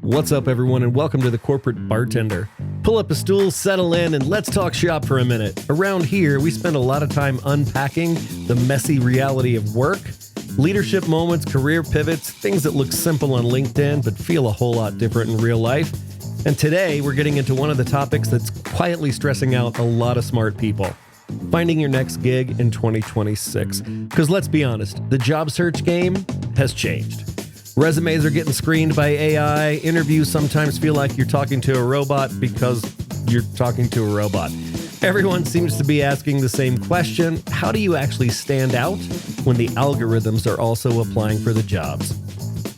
What's up, everyone, and welcome to the Corporate Bartender. Pull up a stool, settle in, and let's talk shop for a minute. Around here, we spend a lot of time unpacking the messy reality of work, leadership moments, career pivots, things that look simple on LinkedIn but feel a whole lot different in real life. And today, we're getting into one of the topics that's quietly stressing out a lot of smart people: finding your next gig in 2026. Because let's be honest, the job search game has changed. Resumes are getting screened by AI. Interviews sometimes feel like you're talking to a robot because you're talking to a robot. Everyone seems to be asking the same question: how do you actually stand out when the algorithms are also applying for the jobs?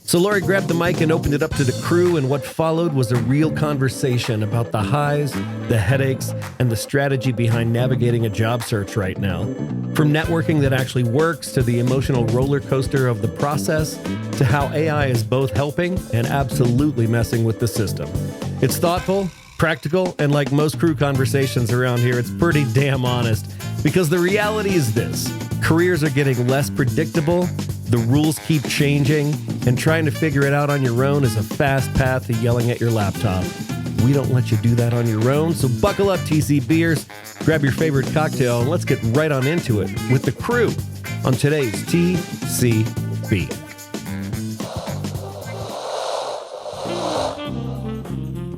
So Lori grabbed the mic and opened it up to the crew, and what followed was a real conversation about the highs, the headaches, and the strategy behind navigating a job search right now. From networking that actually works, to the emotional roller coaster of the process, to how AI is both helping and absolutely messing with the system. It's thoughtful, practical, and like most crew conversations around here, it's pretty damn honest. Because the reality is this: careers are getting less predictable, the rules keep changing, and trying to figure it out on your own is a fast path to yelling at your laptop. We don't let you do that on your own, so buckle up, TCBers, grab your favorite cocktail, and let's get right on into it with the crew on today's TCB.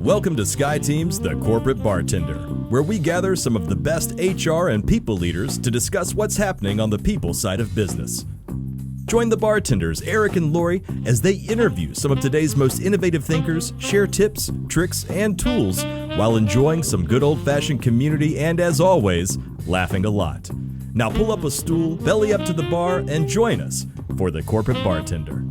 Welcome to SkyTeam's The Corporate Bartender, where we gather some of the best HR and people leaders to discuss what's happening on the people side of business. Join the bartenders, Eric and Lori, as they interview some of today's most innovative thinkers, share tips, tricks, and tools, while enjoying some good old-fashioned community and, as always, laughing a lot. Now pull up a stool, belly up to the bar, and join us for The Corporate Bartender.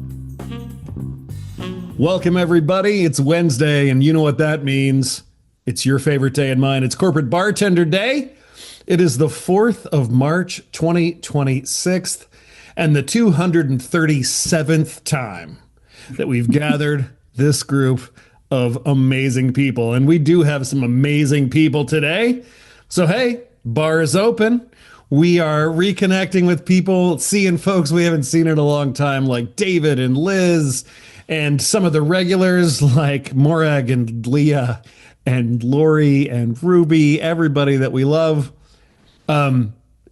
Welcome, everybody. It's Wednesday, and you know what that means. It's your favorite day and mine. It's Corporate Bartender Day. It is the 4th of March, 2026, and the 237th time that we've gathered this group of amazing people. And we do have some amazing people today. So, hey, bar is open. We are reconnecting with people, seeing folks we haven't seen in a long time, like David and Liz, and some of the regulars like Morag and Leah and Lori and Ruby, everybody that we love.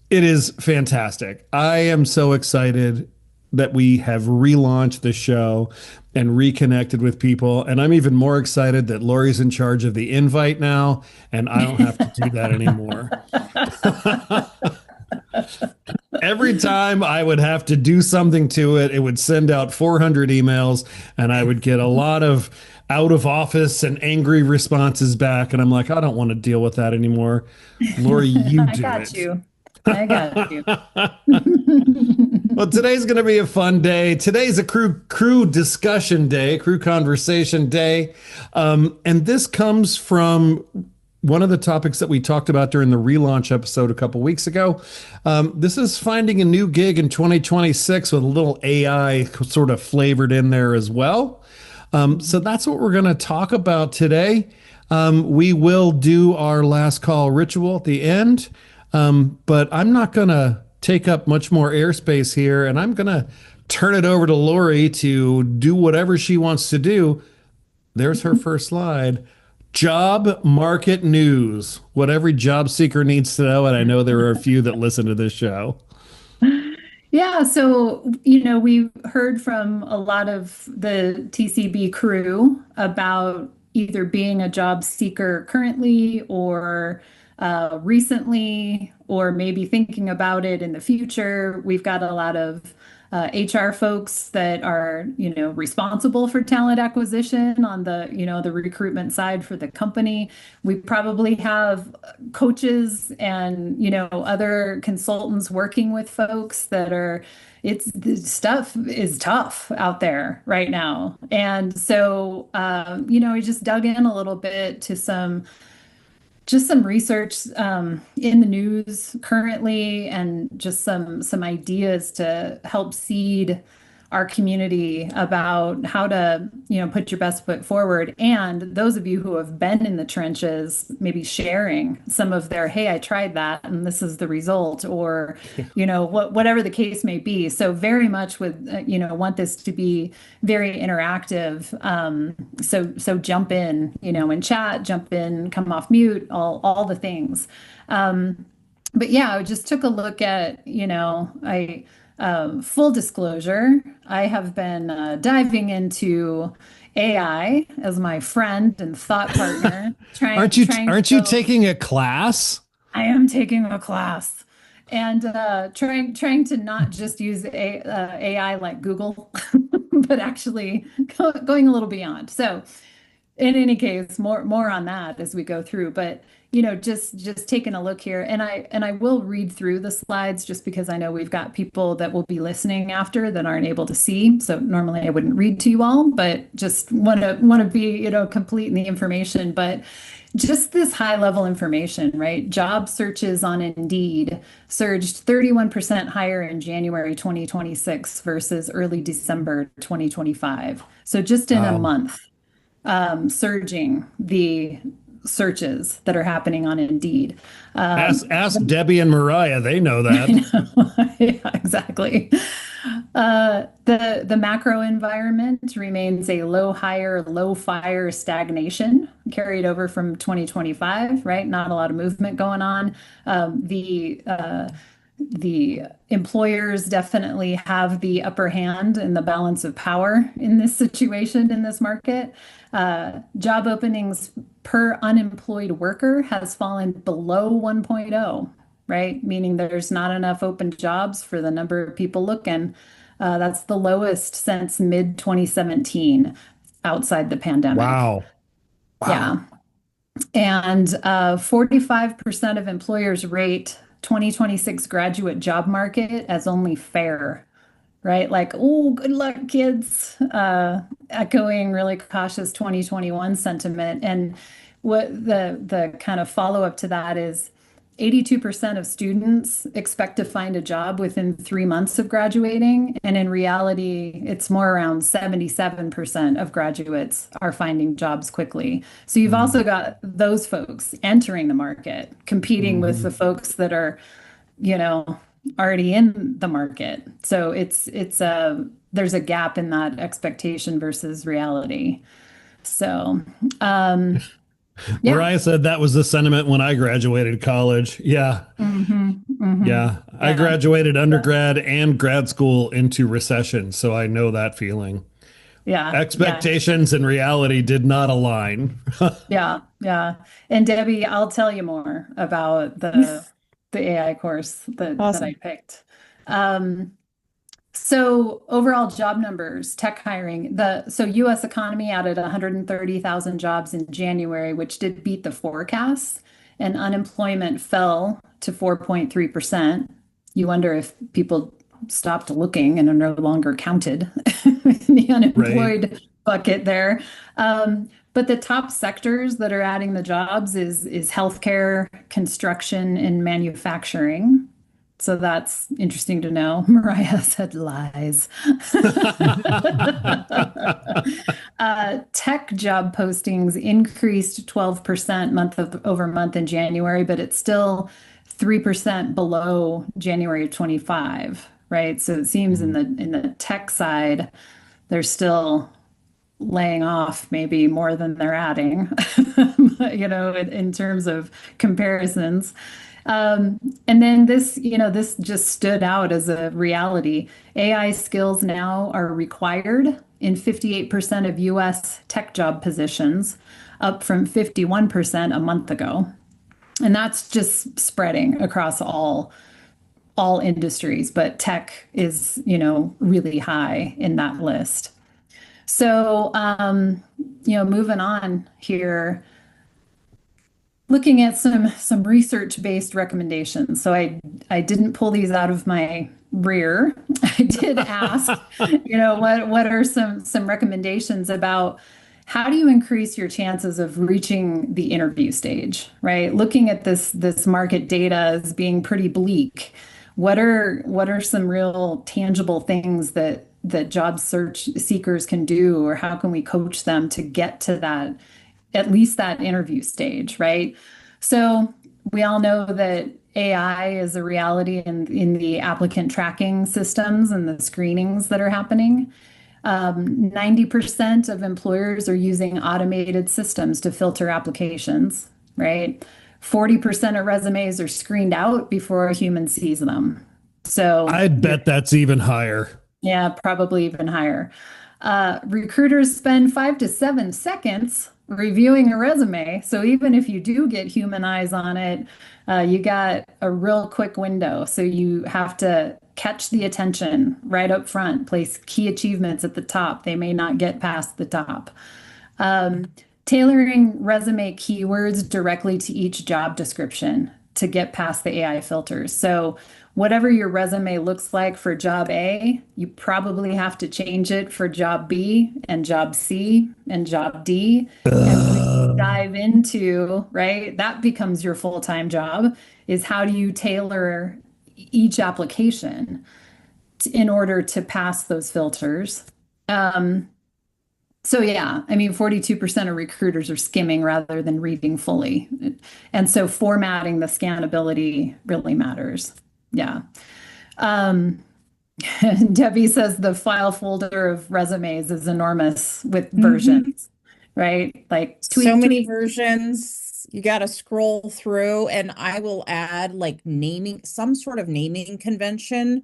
It is fantastic. I am so excited that we have relaunched the show and reconnected with people. And I'm even more excited that Lori's in charge of the invite now, and I don't have to do that anymore. Every time I would have to do something to it, it would send out 400 emails, and I would get a lot of out of office and angry responses back. And I'm like, I don't want to deal with that anymore. Lori, you do it. I got you. Well, today's going to be a fun day. Today's a crew discussion day, crew conversation day. And this comes from one of the topics that we talked about during the relaunch episode a couple weeks ago. This is finding a new gig in 2026 with a little AI sort of flavored in there as well. So that's what we're going to talk about today. We will do our last call ritual at the end. But I'm not going to take up much more airspace here, and I'm going to turn it over to Lori to do whatever she wants to do. There's her first slide. Job market news. What every job seeker needs to know, and I know there are a few that listen to this show. Yeah, so, we've heard from a lot of the TCB crew about either being a job seeker currently or recently, or maybe thinking about it in the future. We've got a lot of HR folks that are, responsible for talent acquisition on the, the recruitment side for the company. We probably have coaches and, other consultants working with folks that are, the stuff is tough out there right now. And so, we just dug in a little bit to some research in the news currently, and just some ideas to help seed our community about how to, put your best foot forward. And those of you who have been in the trenches, maybe sharing some of their, hey, I tried that and this is the result, or, whatever the case may be. So very much want this to be very interactive. So jump in, and chat, jump in, come off mute, all the things. But yeah, I just took a look at, full disclosure, I have been diving into AI as my friend and thought partner. Aren't you taking a class? I am taking a class and trying to not just use AI like Google, but actually going a little beyond. So in any case, more on that as we go through. But just taking a look here, and I will read through the slides just because I know we've got people that will be listening after that aren't able to see. So normally I wouldn't read to you all, but just want to be complete in the information. But just this high level information, right? Job searches on Indeed surged 31% higher in January 2026 versus early December 2025. So just in a month, surging the searches that are happening on Indeed. Ask Debbie and Mariah. They know that. Yeah, exactly. The macro environment remains a low hire, low fire stagnation carried over from 2025, right? Not a lot of movement going on. The employers definitely have the upper hand in the balance of power in this situation, in this market. Job openings per unemployed worker has fallen below 1.0, right? Meaning there's not enough open jobs for the number of people looking. That's the lowest since mid 2017 outside the pandemic. Wow. Yeah. And 45% of employers rate 2026 graduate job market as only fair, right? Like, oh, good luck, kids. Echoing really cautious 2021 sentiment. And what the kind of follow up to that is 82% of students expect to find a job within 3 months of graduating. And in reality, it's more around 77% of graduates are finding jobs quickly. So you've also got those folks entering the market, competing with the folks that are, already in the market. So there's a gap in that expectation versus reality. So, yeah. Mariah said that was the sentiment when I graduated college. Yeah. Yeah. I graduated undergrad and grad school into recession. So I know that feeling. Yeah. Expectations and reality did not align. Yeah. And Debbie, I'll tell you more about the AI course that I picked. So overall job numbers, tech hiring, so U.S. economy added 130,000 jobs in January, which did beat the forecast, and unemployment fell to 4.3%. You wonder if people stopped looking and are no longer counted in the unemployed bucket there. But the top sectors that are adding the jobs is healthcare, construction, and manufacturing. So that's interesting to know. Mariah said lies. Tech job postings increased 12% month over month in January, but it's still 3% below January of 25, right? So it seems in the tech side, they're still laying off maybe more than they're adding, in terms of comparisons. And then this just stood out as a reality. AI skills now are required in 58% of US tech job positions, up from 51% a month ago. And that's just spreading across all industries, but tech is, really high in that list. So, moving on here, looking at some research-based recommendations. So I didn't pull these out of my rear. I did ask, what are some recommendations about how do you increase your chances of reaching the interview stage, right? Looking at this market data as being pretty bleak. What are some real tangible things that that job search seekers can do, or how can we coach them to get to that, at least that interview stage, right? So we all know that AI is a reality in the applicant tracking systems and the screenings that are happening. 90% of employers are using automated systems to filter applications, right? 40% of resumes are screened out before a human sees them. So I'd bet that's even higher. yeah, probably even higher. Recruiters spend 5 to 7 seconds reviewing a resume. So even if you do get human eyes on it, you got a real quick window. So you have to catch the attention right up front, place key achievements at the top. They may not get past the top. Tailoring resume keywords directly to each job description to get past the AI filters. So whatever your resume looks like for job A, you probably have to change it for job B and job C and job D. And when you dive into, right, that becomes your full-time job, is how do you tailor each application in order to pass those filters? So yeah, I mean, 42% of recruiters are skimming rather than reading fully. And so formatting the scannability really matters. Yeah. Debbie says the file folder of resumes is enormous with versions, right? Like so many versions. You got to scroll through, and I will add like naming, some sort of naming convention,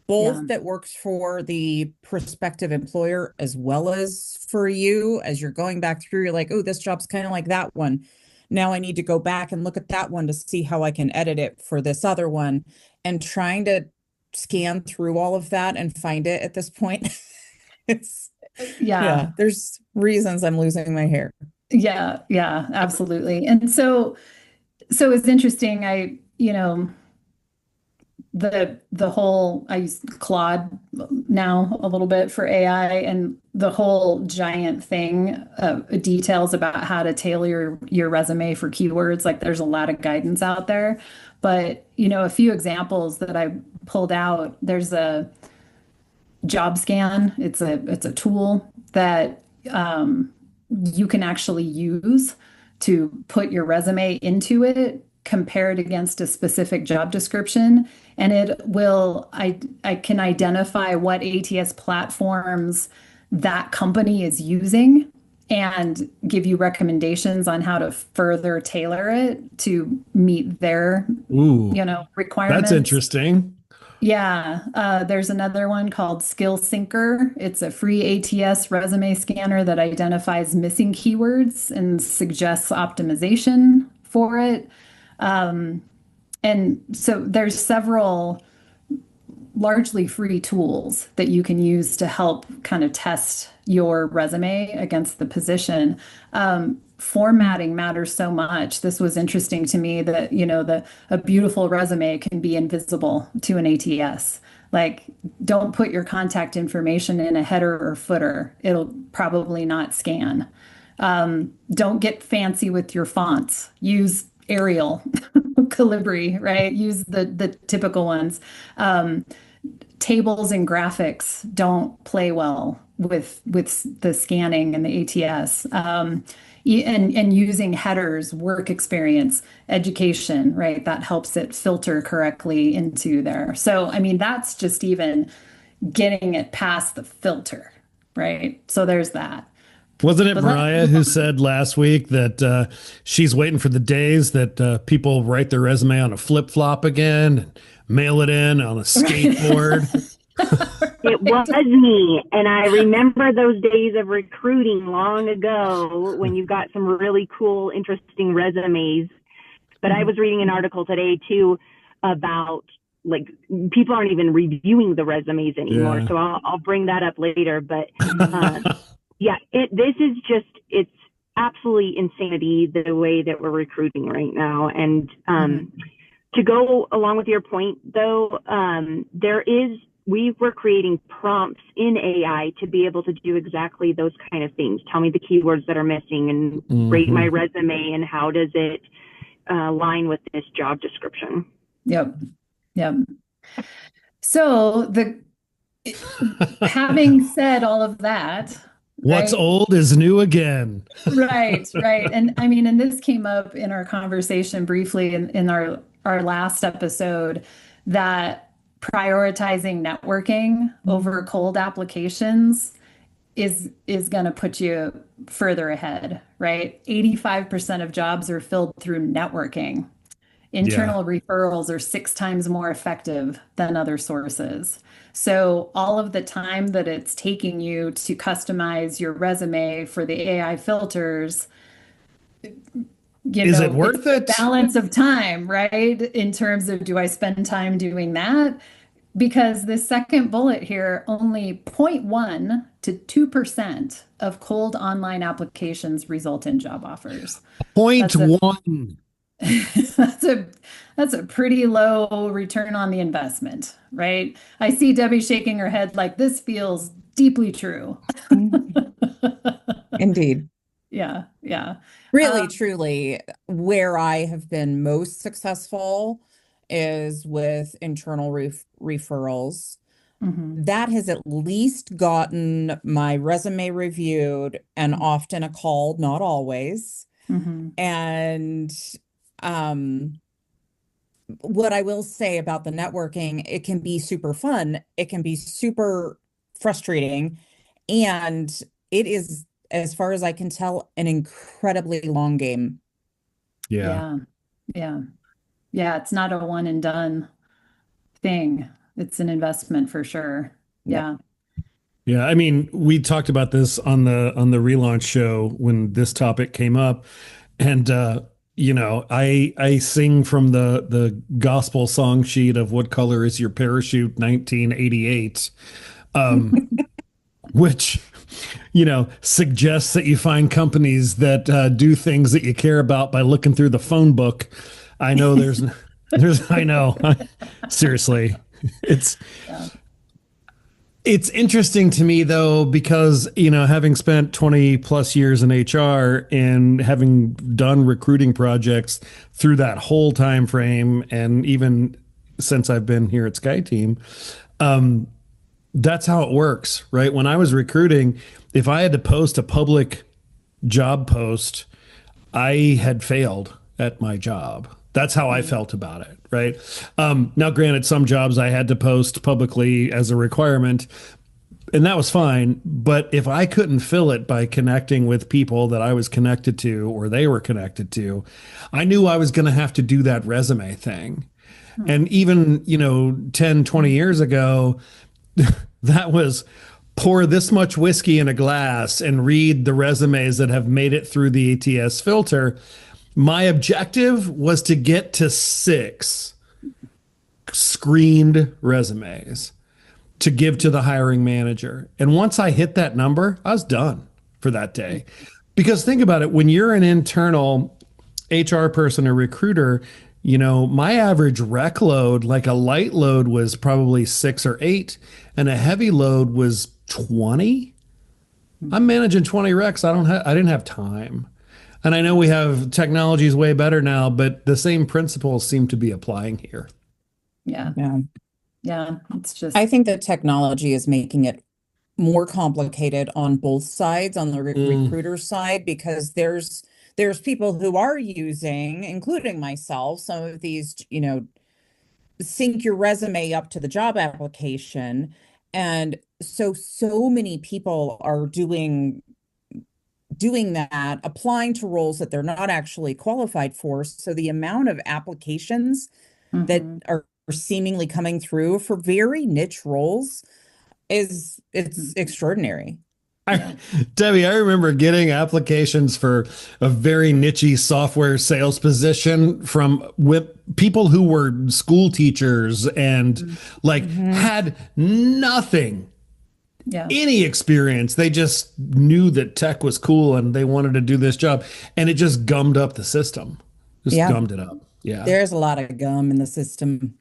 both that works for the prospective employer as well as for you. As you're going back through, you're like, oh, this job's kind of like that one. Now I need to go back and look at that one to see how I can edit it for this other one, and trying to scan through all of that and find it at this point. It's there's reasons I'm losing my hair. Yeah, absolutely. And so it's interesting. The whole, I use Claude now a little bit for AI, and the whole giant thing of details about how to tailor your resume for keywords. Like there's a lot of guidance out there, but a few examples that I pulled out. There's a job scan. It's a tool that you can actually use to put your resume into it, compare it against a specific job description, and it will, I can identify what ATS platforms that company is using and give you recommendations on how to further tailor it to meet their requirements. That's interesting. Yeah, there's another one called Skill Syncer. It's a free ATS resume scanner that identifies missing keywords and suggests optimization for it. And so there's several largely free tools that you can use to help kind of test your resume against the position. Formatting matters so much. This was interesting to me that, a beautiful resume can be invisible to an ATS. Like, don't put your contact information in a header or footer. It'll probably not scan. Don't get fancy with your fonts. Use Arial, Calibri, right? Use the typical ones. Tables and graphics don't play well with the scanning and the ATS. And using headers, work experience, education, right? That helps it filter correctly into there. So, I mean, that's just even getting it past the filter, right? So there's that. Wasn't it Mariah who said last week that she's waiting for the days that people write their resume on a flip-flop again and mail it in on a skateboard? It was me. And I remember those days of recruiting long ago when you got some really cool, interesting resumes. But I was reading an article today, too, about like people aren't even reviewing the resumes anymore. Yeah. So I'll bring that up later. But it's absolutely insanity the way that we're recruiting right now. And to go along with your point, though, we're creating prompts in AI to be able to do exactly those kind of things. Tell me the keywords that are missing and rate my resume, and how does it align with this job description? Yep. So Having said all of that, What's right? old is new again. Right, right. And I mean, and this came up in our conversation briefly in our last episode, that prioritizing networking over cold applications is going to put you further ahead, right? 85% of jobs are filled through networking. Yeah. Internal referrals are 6 times more effective than other sources. So all of the time that it's taking you to customize your resume for the AI filters, Is it it's worth the it? balance of time, right? In terms of, do I spend time doing that? Because the second bullet here, only 0.1 to 2% of cold online applications result in job offers. Point That's a one. that's a that's a pretty low return on the investment, right? I see Debbie shaking her head like this feels deeply true. Indeed. Yeah, yeah. Really, truly, where I have been most successful is with internal referrals. Mhm, That has at least gotten my resume reviewed and often a call, not always. mhm, And what I will say about the networking, it can be super fun, it can be super frustrating, and it is, as far as I can tell, an incredibly long game. Yeah. yeah, yeah, yeah. It's not a one and done thing. It's an investment for sure. Yep. Yeah. Yeah. I mean, we talked about this on the relaunch show when this topic came up. And I sing from the gospel song sheet of What Color Is Your Parachute 1988, which suggests that you find companies that do things that you care about by looking through the phone book. I know there's I know. Seriously. It's Yeah. it's interesting to me though, because having spent 20 plus years in HR and having done recruiting projects through that whole time frame, and even since I've been here at SkyTeam, that's how it works, right? When I was recruiting, if I had to post a public job post, I had failed at my job. That's how I felt about it, right? Now, granted, some jobs I had to post publicly as a requirement, and that was fine. But if I couldn't fill it by connecting with people that I was connected to or they were connected to, I knew I was going to have to do that resume thing. And even, 10, 20 years ago, that was pour this much whiskey in a glass and read the resumes that have made it through the ATS filter. My objective was to get to 6 screened resumes to give to the hiring manager. And once I hit that number, I was done for that day. Because think about it, when you're an internal HR person or recruiter, my average rec load, like a light load was probably 6 or 8, and a heavy load was 20. I'm managing 20 recs. I didn't have time. And I know we have technology is way better now, but the same principles seem to be applying here. Yeah. Yeah. Yeah. It's just, I think that technology is making it more complicated on both sides, on the recruiter side, because there's people who are using, including myself, some of these, sync your resume up to the job application. And so many people are doing that, applying to roles that they're not actually qualified for. So the amount of applications that are seemingly coming through for very niche roles it's extraordinary. Debbie, I remember getting applications for a very niche software sales position from people who were school teachers and had nothing, any experience. They just knew that tech was cool and they wanted to do this job, and it just gummed up the system. Gummed it up. Yeah. There's a lot of gum in the system.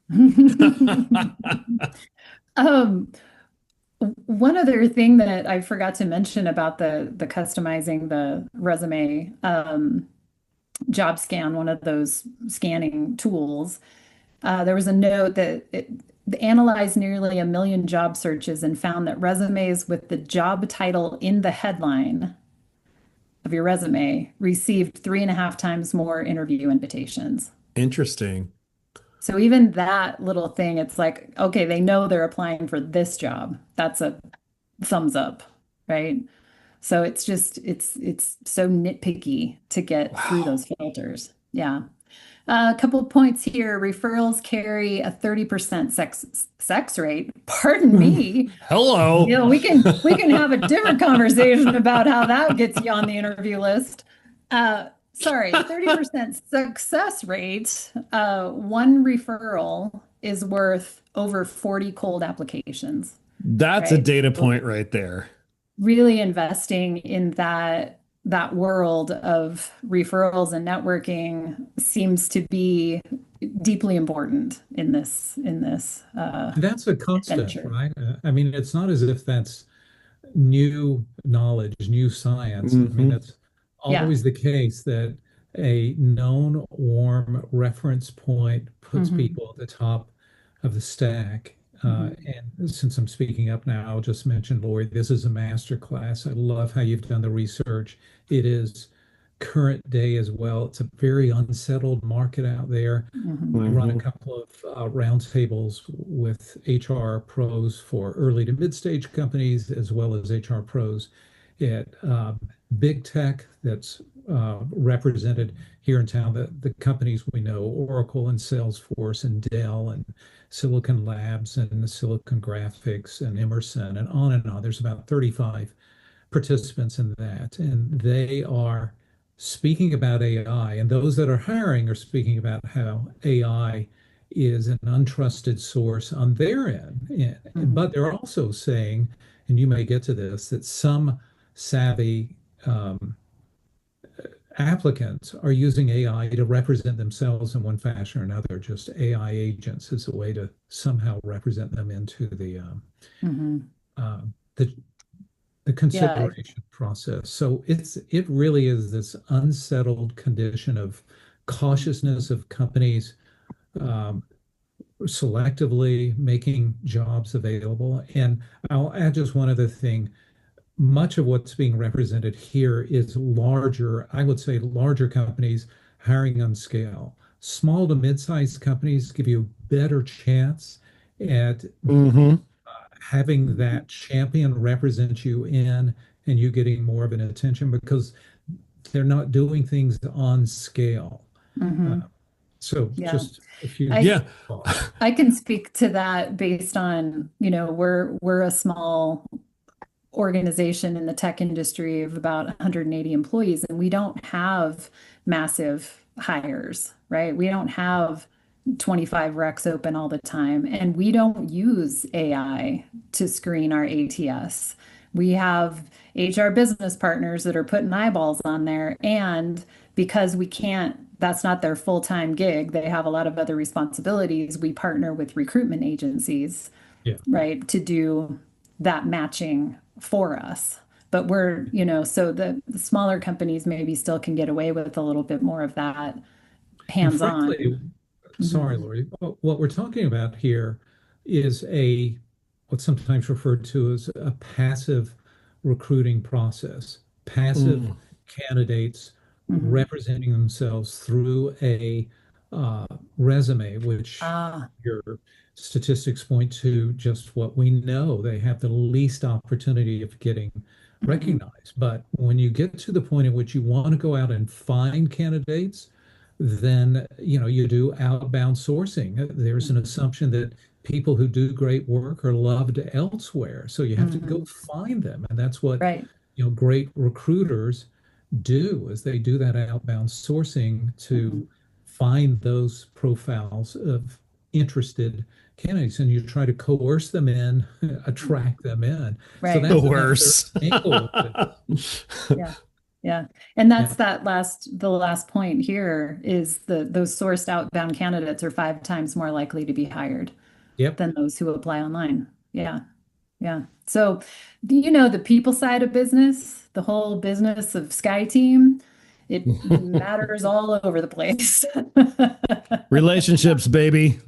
One other thing that I forgot to mention about the customizing the resume job scan, one of those scanning tools, there was a note that analyzed nearly 1 million job searches and found that resumes with the job title in the headline of your resume received 3.5 times more interview invitations. Interesting. So even that little thing, it's like, okay, they know they're applying for this job. That's a thumbs up, right? So it's just it's so nitpicky to get through those filters. Yeah. A couple of points here. Referrals carry a 30% sex rate. Pardon me. Hello. You know, we can have a different conversation about how that gets you on the interview list. Sorry, 30% success rate. One referral is worth over 40 cold applications. That's Right. a data point right there. Really investing in that world of referrals and networking seems to be deeply important in this That's a constant, venture. right? I mean, it's not as if that's new knowledge, new science. I mean, that's Yeah. always the case that a known warm reference point puts people at the top of the stack. And since I'm speaking up now, I'll just mention, Lori, this is a master class. I love how you've done the research. It is current day as well. It's a very unsettled market out there. I run a couple of roundtables with HR pros for early to mid-stage companies, as well as HR pros at big tech that's represented here in town. The companies we know, Oracle and Salesforce and Dell and Silicon Labs and Silicon Graphics and Emerson and on and on. There's about 35 participants in that, and they are speaking about AI, and those that are hiring are speaking about how AI is an untrusted source on their end. But they're also saying, and you may get to this, that some savvy applicants are using AI to represent themselves in one fashion or another, just AI agents as a way to somehow represent them into the consideration process. So it really is this unsettled condition of cautiousness of companies selectively making jobs available. And I'll add just one other thing. Much of what's being represented here is larger, I would say larger companies hiring on scale. Small to mid-sized companies give you a better chance at having that champion represent you in and you getting more of an attention because they're not doing things on scale. So just a few. I can speak to that based on, we're a small organization in the tech industry of about 180 employees, and we don't have massive hires, right? We don't have 25 recs open all the time, and we don't use AI to screen our ATS. We have HR business partners that are putting eyeballs on there, and because we can't, that's not their full-time gig, they have a lot of other responsibilities, we partner with recruitment agencies, right, to do that matching for us. But we're, so the smaller companies maybe still can get away with a little bit more of that hands-on. Sorry, Lori. What we're talking about here is what's sometimes referred to as a passive recruiting process. Passive candidates representing themselves through a resume, which your statistics point to just what we know. They have the least opportunity of getting recognized. But when you get to the point at which you want to go out and find candidates, then you do outbound sourcing. There's an assumption that people who do great work are loved elsewhere. So you have to go find them. And that's what great recruiters do, is they do that outbound sourcing to find those profiles of interested candidates, and you try to coerce them in, attract them in. Right. So that's Coerce. Yeah. And that's the last point here is those sourced outbound candidates are 5 times more likely to be hired than those who apply online. Yeah. So, the people side of business, the whole business of Sky Team, it matters all over the place. Relationships, baby.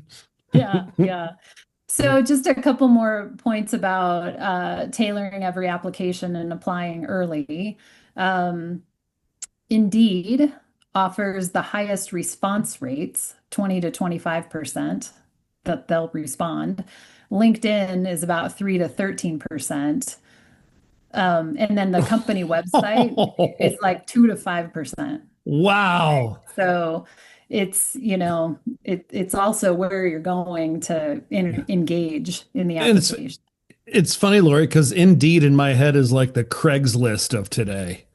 Yeah. So just a couple more points about tailoring every application and applying early. Um, Indeed offers the highest response rates, 20 to 25% that they'll respond. LinkedIn is about 3 to 13%. And then the company website is like 2 to 5%. Wow. So it's, it's also where you're going to engage in the And application. it's funny, Lori, because Indeed in my head is like the Craigslist of today.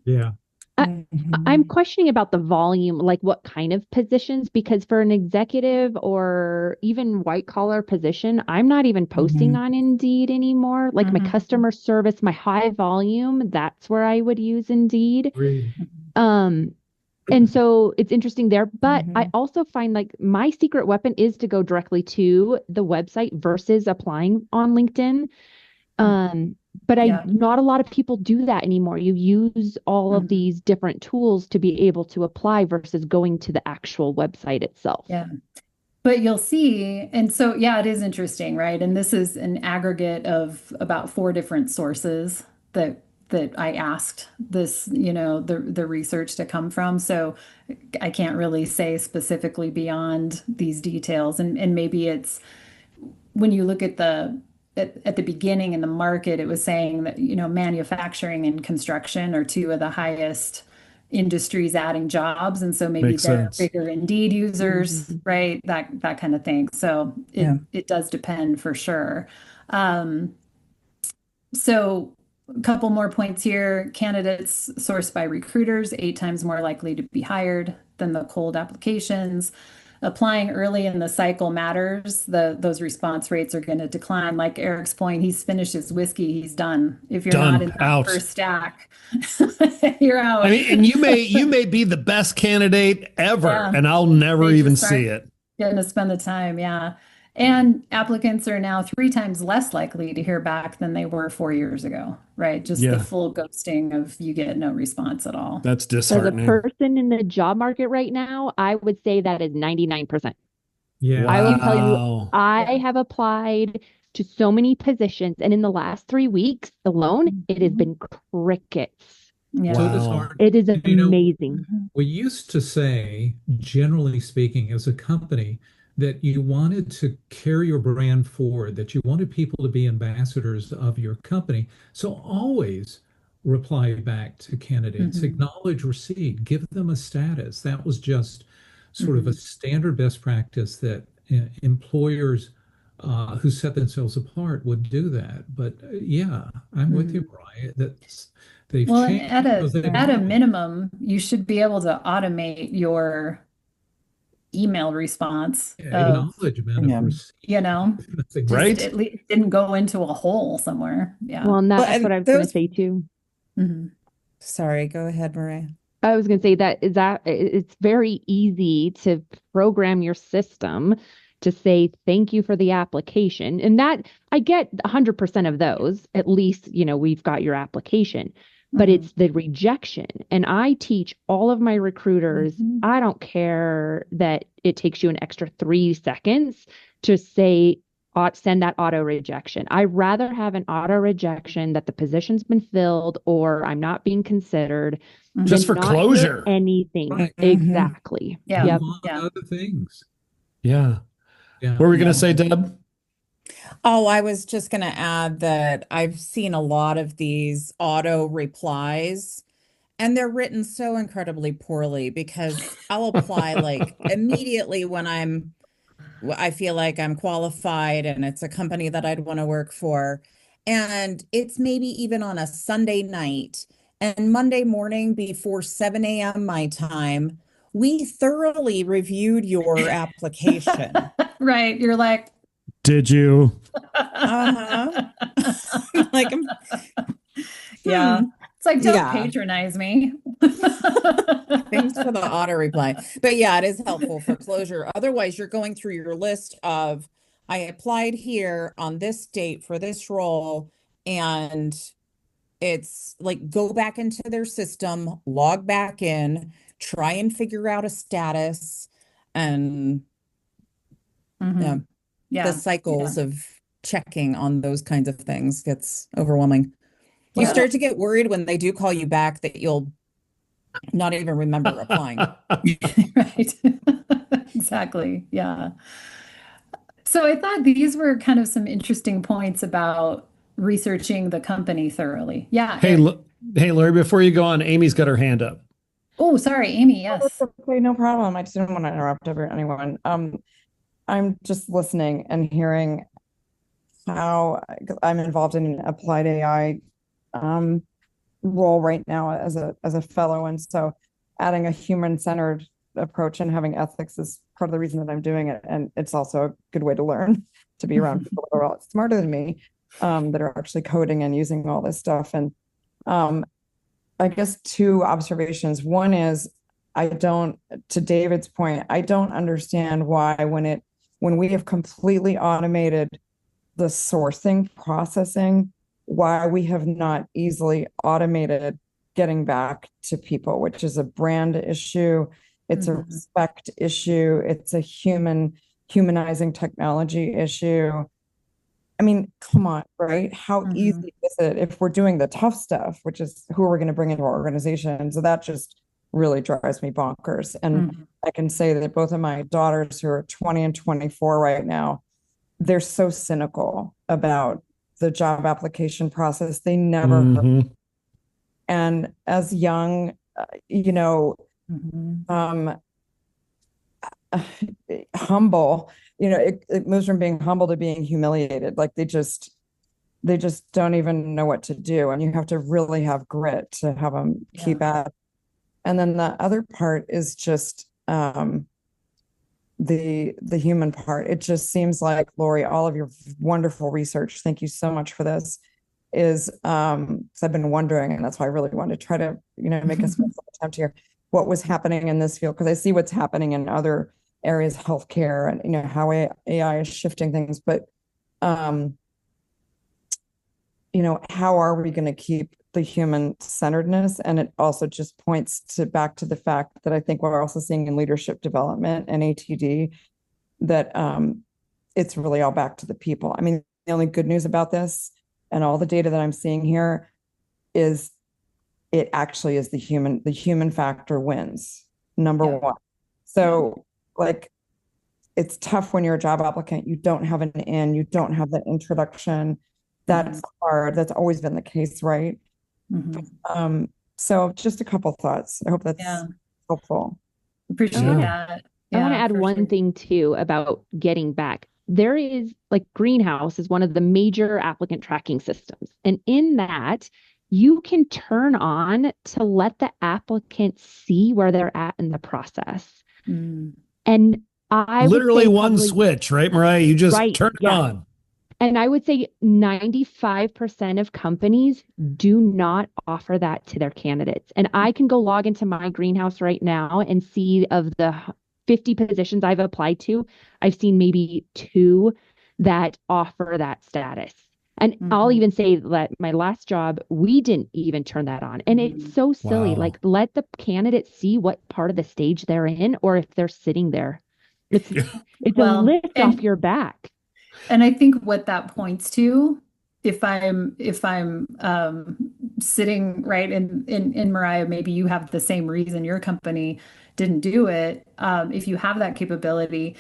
Yeah. I'm questioning about the volume, like what kind of positions, because for an executive or even white collar position, I'm not even posting on Indeed anymore. Like my customer service, my high volume, that's where I would use Indeed. Agreed. And so it's interesting there, but I also find like my secret weapon is to go directly to the website versus applying on LinkedIn. But not a lot of people do that anymore. You use all of these different tools to be able to apply versus going to the actual website itself. Yeah. But you'll see, and so yeah, it is interesting, right? And this is an aggregate of about 4 different sources that I asked this, the research to come from. So I can't really say specifically beyond these details. And maybe it's when you look at the beginning in the market, it was saying that, manufacturing and construction are 2 of the highest industries adding jobs. And so maybe Makes they're sense. bigger Indeed users, right? That kind of thing. So it does depend for sure. So a couple more points here. Candidates sourced by recruiters, 8 times more likely to be hired than the cold applications. Applying early in the cycle matters. Those response rates are going to decline. Like Eric's point, he's finished his whiskey, he's done. If you're not in that first stack, you're out. I mean, and you may be the best candidate ever, and I'll never even see it. Getting to spend the time, yeah. And applicants are now 3 times less likely to hear back than they were 4 years ago, right? Just the full ghosting of you get no response at all. That's So the disheartening. person in the job market right now, I would say that is 99%. Yeah. I will tell you, Wow. I have applied to so many positions, and in the last 3 weeks alone, it has been crickets. Yeah. So Wow. disheartening. It is You know, amazing. We used to say, generally speaking, as a company, that you wanted to carry your brand forward, that you wanted people to be ambassadors of your company. So always reply back to candidates, acknowledge receipt, give them a status. That was just sort of a standard best practice that employers who set themselves apart would do that. But yeah, I'm with you, Mariah. They've changed. At a minimum, you should be able to automate your email response. Acknowledgement of receipt. Right? At least it didn't go into a hole somewhere. Yeah. Well, and that's what I was going to say too. Sorry, go ahead, Maria. I was going to say that it's very easy to program your system to say thank you for the application, and that I get 100% of those. At least we've got your application. But it's the rejection. And I teach all of my recruiters, I don't care that it takes you an extra 3 seconds to say, send that auto rejection. I'd rather have an auto rejection that the position's been filled or I'm not being considered. Just for closure. Anything. Right. Exactly. Yeah. Yep. Other things. Yeah. What were we going to say, Deb? Oh, I was just going to add that I've seen a lot of these auto replies, and they're written so incredibly poorly because I'll apply like immediately when I feel like I'm qualified and it's a company that I'd want to work for. And it's maybe even on a Sunday night, and Monday morning before 7 a.m. my time, we thoroughly reviewed your application. Right. You're like, did you? Like, yeah. It's like, don't patronize me. Thanks for the auto reply. But yeah, it is helpful for closure. Otherwise, you're going through your list of, I applied here on this date for this role, and it's like, go back into their system, log back in, try and figure out a status, and yeah. Yeah. cycles of checking on those kinds of things gets overwhelming. You Well- start to get worried when they do call you back that you'll not even remember replying. Right. Exactly. Yeah. So I thought these were kind of some interesting points about researching the company thoroughly. Yeah. Hey, Eric. hey, Lori, before you go on, Amy's got her hand up. Oh, sorry, Amy. Yes. Okay, no problem. I just didn't want to interrupt anyone. I'm just listening and hearing how I'm involved in an applied AI role right now as a fellow, and so adding a human-centered approach and having ethics is part of the reason that I'm doing it, and it's also a good way to learn to be around people that are a lot smarter than me, that are actually coding and using all this stuff. And I guess two observations. One is, to David's point, I don't understand why when we have completely automated the sourcing processing, why we have not easily automated getting back to people, which is a brand issue. It's a respect issue. It's a humanizing technology issue. I mean, come on, right? How easy is it if we're doing the tough stuff, which is who are we going to bring into our organization? So that just really drives me bonkers. And I can say that both of my daughters, who are 20 and 24 right now, they're so cynical about the job application process. They never, and as young, humble, it moves from being humble to being humiliated. Like they just don't even know what to do. And you have to really have grit to have them keep at. And then the other part is just the human part. It just seems like, Lori, all of your wonderful research, thank you so much for this, is 'cause I've been wondering, and that's why I really wanted to try to, make a small attempt here, what was happening in this field, because I see what's happening in other areas, healthcare, and how AI is shifting things. But how are we going to keep the human centeredness? And it also just points back to the fact that I think we're also seeing in leadership development and ATD that it's really all back to the people. I mean, the only good news about this and all the data that I'm seeing here is it actually is the human factor wins, number one. So it's tough when you're a job applicant. You don't have an in, you don't have the introduction. That's hard. That's always been the case, right? So just a couple thoughts. I hope that's helpful. Appreciate that. I want to add one thing too about getting back. There is Greenhouse is one of the major applicant tracking systems. And in that, you can turn on to let the applicant see where they're at in the process. And I literally one switch, right, Mariah? You just turn it on. And I would say 95% of companies do not offer that to their candidates. And I can go log into my Greenhouse right now and see of the 50 positions I've applied to, I've seen maybe 2 that offer that status. And I'll even say that my last job, we didn't even turn that on. And it's so silly. Wow. Let the candidate see what part of the stage they're in, or if they're sitting there. It's a lift off your back. And I think what that points to, if I'm sitting right in Mariah, maybe you have the same reason your company didn't do it. If you have that capability,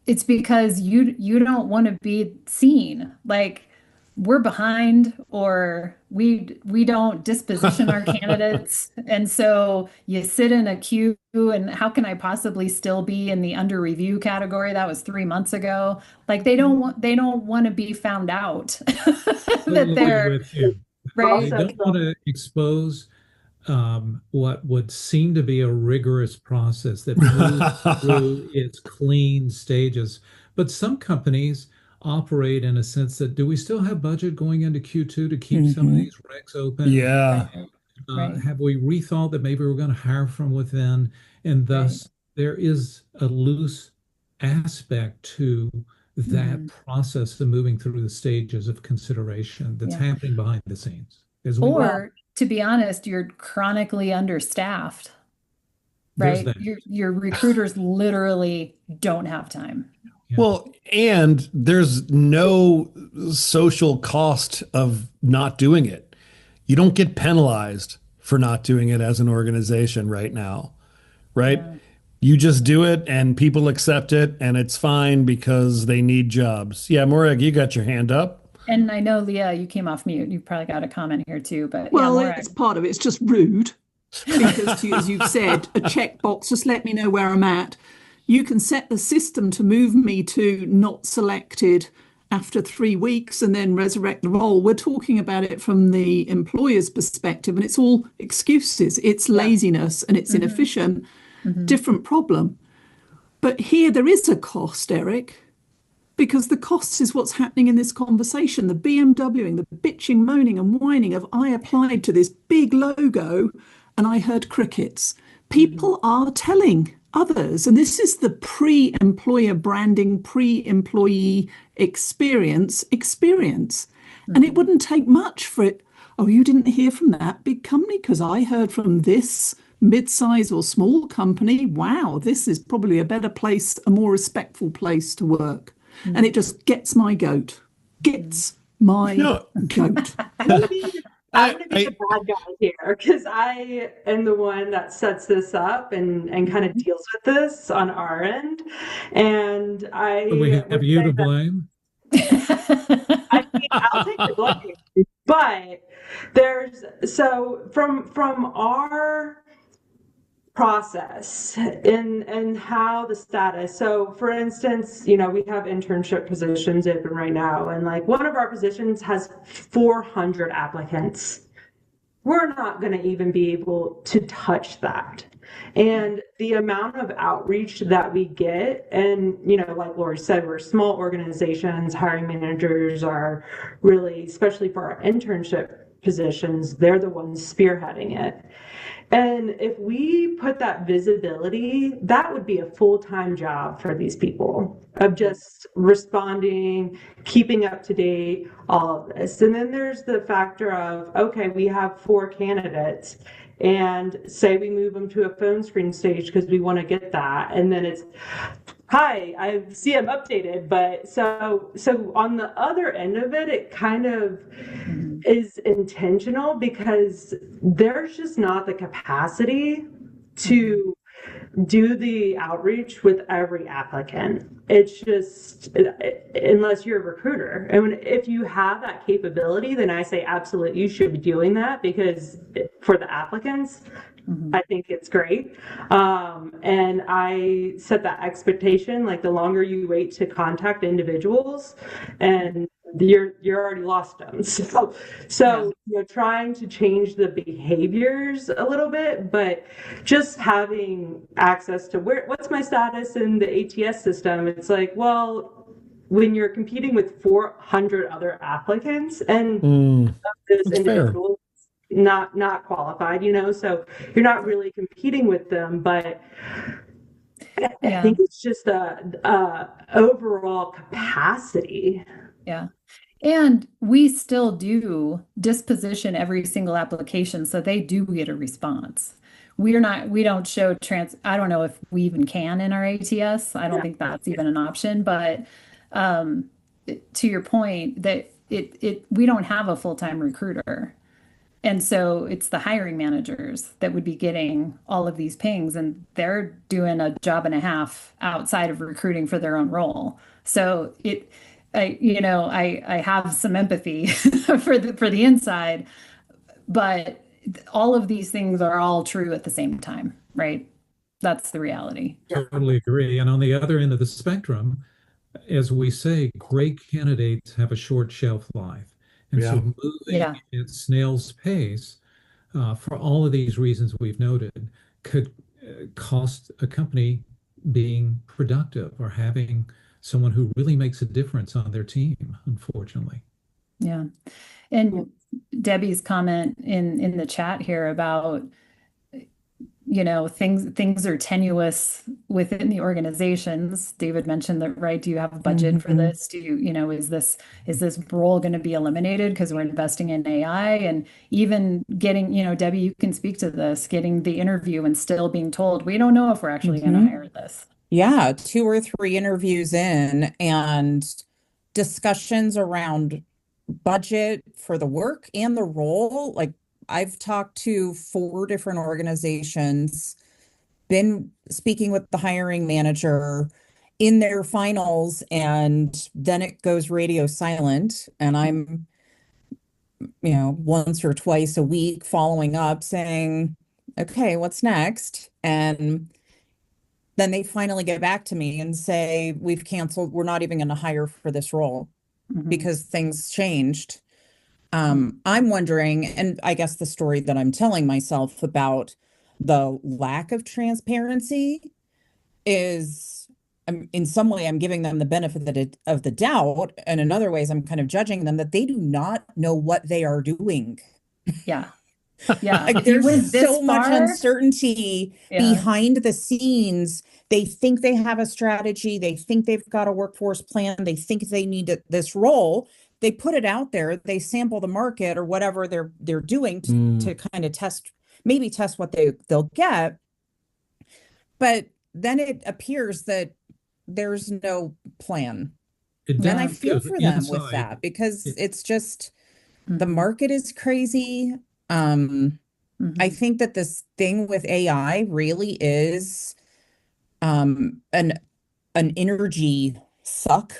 it's because you don't want to be seen like we're behind, or we don't disposition our candidates. And so you sit in a queue, and how can I possibly still be in the under review category? That was 3 months ago. Like they don't want to be found out that they're with you. right. They don't want to expose what would seem to be a rigorous process that moves through its clean stages. But some companies operate in a sense that, do we still have budget going into Q2 to keep some of these recs open? Yeah. Have we rethought that maybe we're going to hire from within? And thus there is a loose aspect to that process of moving through the stages of consideration that's happening behind the scenes. Or to be honest, you're chronically understaffed, right? Your recruiters literally don't have time. Yeah. Well, and there's no social cost of not doing it. You don't get penalized for not doing it as an organization right now, right? Yeah. You just do it and people accept it and it's fine because they need jobs. Yeah, Morag, you got your hand up. And I know, Leah, you came off mute. You probably got a comment here too, but Well, yeah, it's part of it. It's just rude because, as you've said, a checkbox, just let me know where I'm at. You can set the system to move me to not selected after 3 weeks and then resurrect the role. We're talking about it from the employer's perspective, and it's all excuses. It's laziness and it's inefficient. Different problem. But here there is a cost, Eric, because the cost is what's happening in this conversation. The BMWing, the bitching, moaning and whining of I applied to this big logo and I heard crickets. People are telling others, and this is the pre-employer branding, pre-employee experience. And it wouldn't take much for it. Oh, you didn't hear from that big company because I heard from this mid-size or small company. Wow, this is probably a better place, a more respectful place to work. And it just gets my goat. Gets my goat. I'm going to be the bad guy here because I am the one that sets this up and kind of deals with this on our end. And So we have you to blame. I mean, I'll take the blame. But from our process and how the status. So for instance, we have internship positions open right now, and like one of our positions has 400 applicants. We're not going to even be able to touch that. And the amount of outreach that we get, and like Lori said, we're small organizations, hiring managers are really, especially for our internship positions, they're the ones spearheading it. And if we put that visibility, that would be a full-time job for these people of just responding, keeping up to date, all of this. And then there's the factor of, okay, we have 4 candidates and say we move them to a phone screen stage because we want to get that. And then it's, hi, I see I'm updated. But so on the other end of it, it kind of is intentional because there's just not the capacity to do the outreach with every applicant. It's just, unless you're a recruiter. And if you have that capability, then I say absolutely you should be doing that because for the applicants, I think it's great. And I set that expectation, like the longer you wait to contact individuals and you're already lost them. So trying to change the behaviors a little bit, but just having access to what's my status in the ATS system. It's like, well, when you're competing with 400 other applicants and those individuals not qualified, so you're not really competing with them, but I think it's just a overall capacity. Yeah. And we still do disposition every single application, so they do get a response. We don't show I don't know if we even can in our ATS. I don't think that's even an option, but to your point that we don't have a full-time recruiter. And so it's the hiring managers that would be getting all of these pings, and they're doing a job and a half outside of recruiting for their own role. So I have some empathy for the inside, but all of these things are all true at the same time, right? That's the reality. Totally agree. And on the other end of the spectrum, as we say, great candidates have a short shelf life. And so moving at snail's pace for all of these reasons we've noted could cost a company being productive or having someone who really makes a difference on their team, unfortunately. Yeah. And Debbie's comment in the chat here about, things are tenuous within the organizations. David mentioned that, right? Do you have a budget for this? Do you, is this role going to be eliminated because we're investing in AI? And even getting, Debbie, you can speak to this, getting the interview and still being told, we don't know if we're actually going to hire this. Yeah, 2 or 3 interviews in and discussions around budget for the work and the role. Like I've talked to 4 different organizations, been speaking with the hiring manager in their finals, and then it goes radio silent. And I'm, once or twice a week following up saying, okay, what's next? And then they finally get back to me and say, we've canceled, we're not even going to hire for this role because things changed. I'm wondering, and I guess the story that I'm telling myself about the lack of transparency is, in some way, I'm giving them the benefit of the doubt, and in other ways, I'm kind of judging them that they do not know what they are doing. Yeah. Yeah. Like there's so much uncertainty behind the scenes. They think they have a strategy. They think they've got a workforce plan. They think they need this role. They put it out there. They sample the market or whatever they're doing to kind of test what they'll get. But then it appears that there's no plan. And I feel for them with that because it's just the market is crazy. I think that this thing with AI really is an energy suck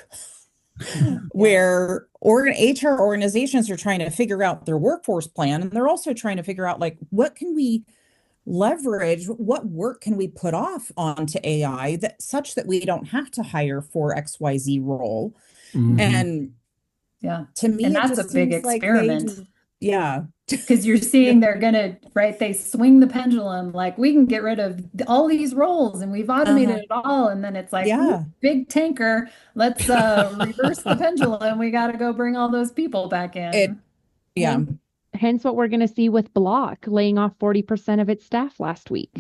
where HR organizations are trying to figure out their workforce plan, and they're also trying to figure out like what can we leverage, what work can we put off onto AI that such that we don't have to hire for XYZ role. And to me, and it that's just a big seems like experiment. Because you're seeing they're gonna, right, they swing the pendulum, like we can get rid of all these roles and we've automated it all, and then it's like big tanker, let's reverse the pendulum, we got to go bring all those people back in. Hence what we're going to see with Block laying off 40% of its staff last week.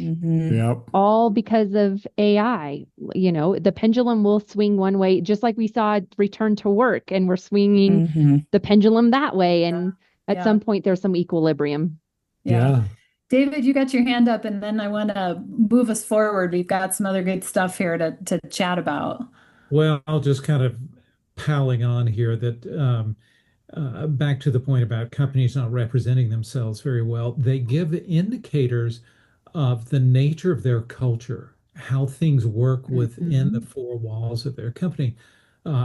All because of AI. The pendulum will swing one way, just like we saw return to work, and we're swinging the pendulum that way. And at some point, there's some equilibrium. David, you got your hand up, and then I want to move us forward. We've got some other good stuff here to chat about. Well, I'll just kind of piling on here that back to the point about companies not representing themselves very well, they give indicators of the nature of their culture, how things work within the 4 walls of their company.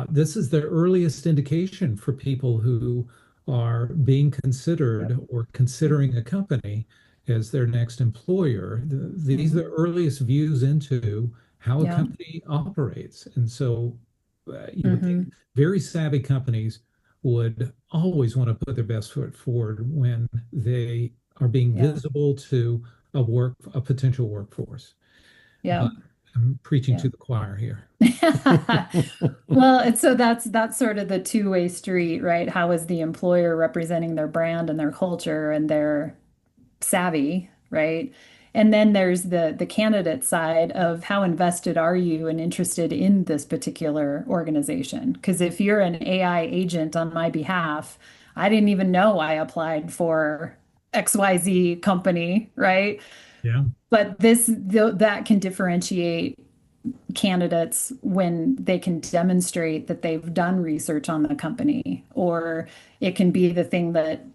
This is the earliest indication for people who are being considered or considering a company as their next employer. These are the earliest views into how a company operates. And so you would think very savvy companies would always want to put their best foot forward when they are being visible to a potential workforce. But I'm preaching to the choir here. Well, and so that's sort of the two-way street, right? How is the employer representing their brand and their culture and their savvy, right? And then there's the candidate side of how invested are you and interested in this particular organization? Because if you're an AI agent on my behalf, I didn't even know I applied for XYZ company, right? But that can differentiate candidates when they can demonstrate that they've done research on the company, or it can be the thing that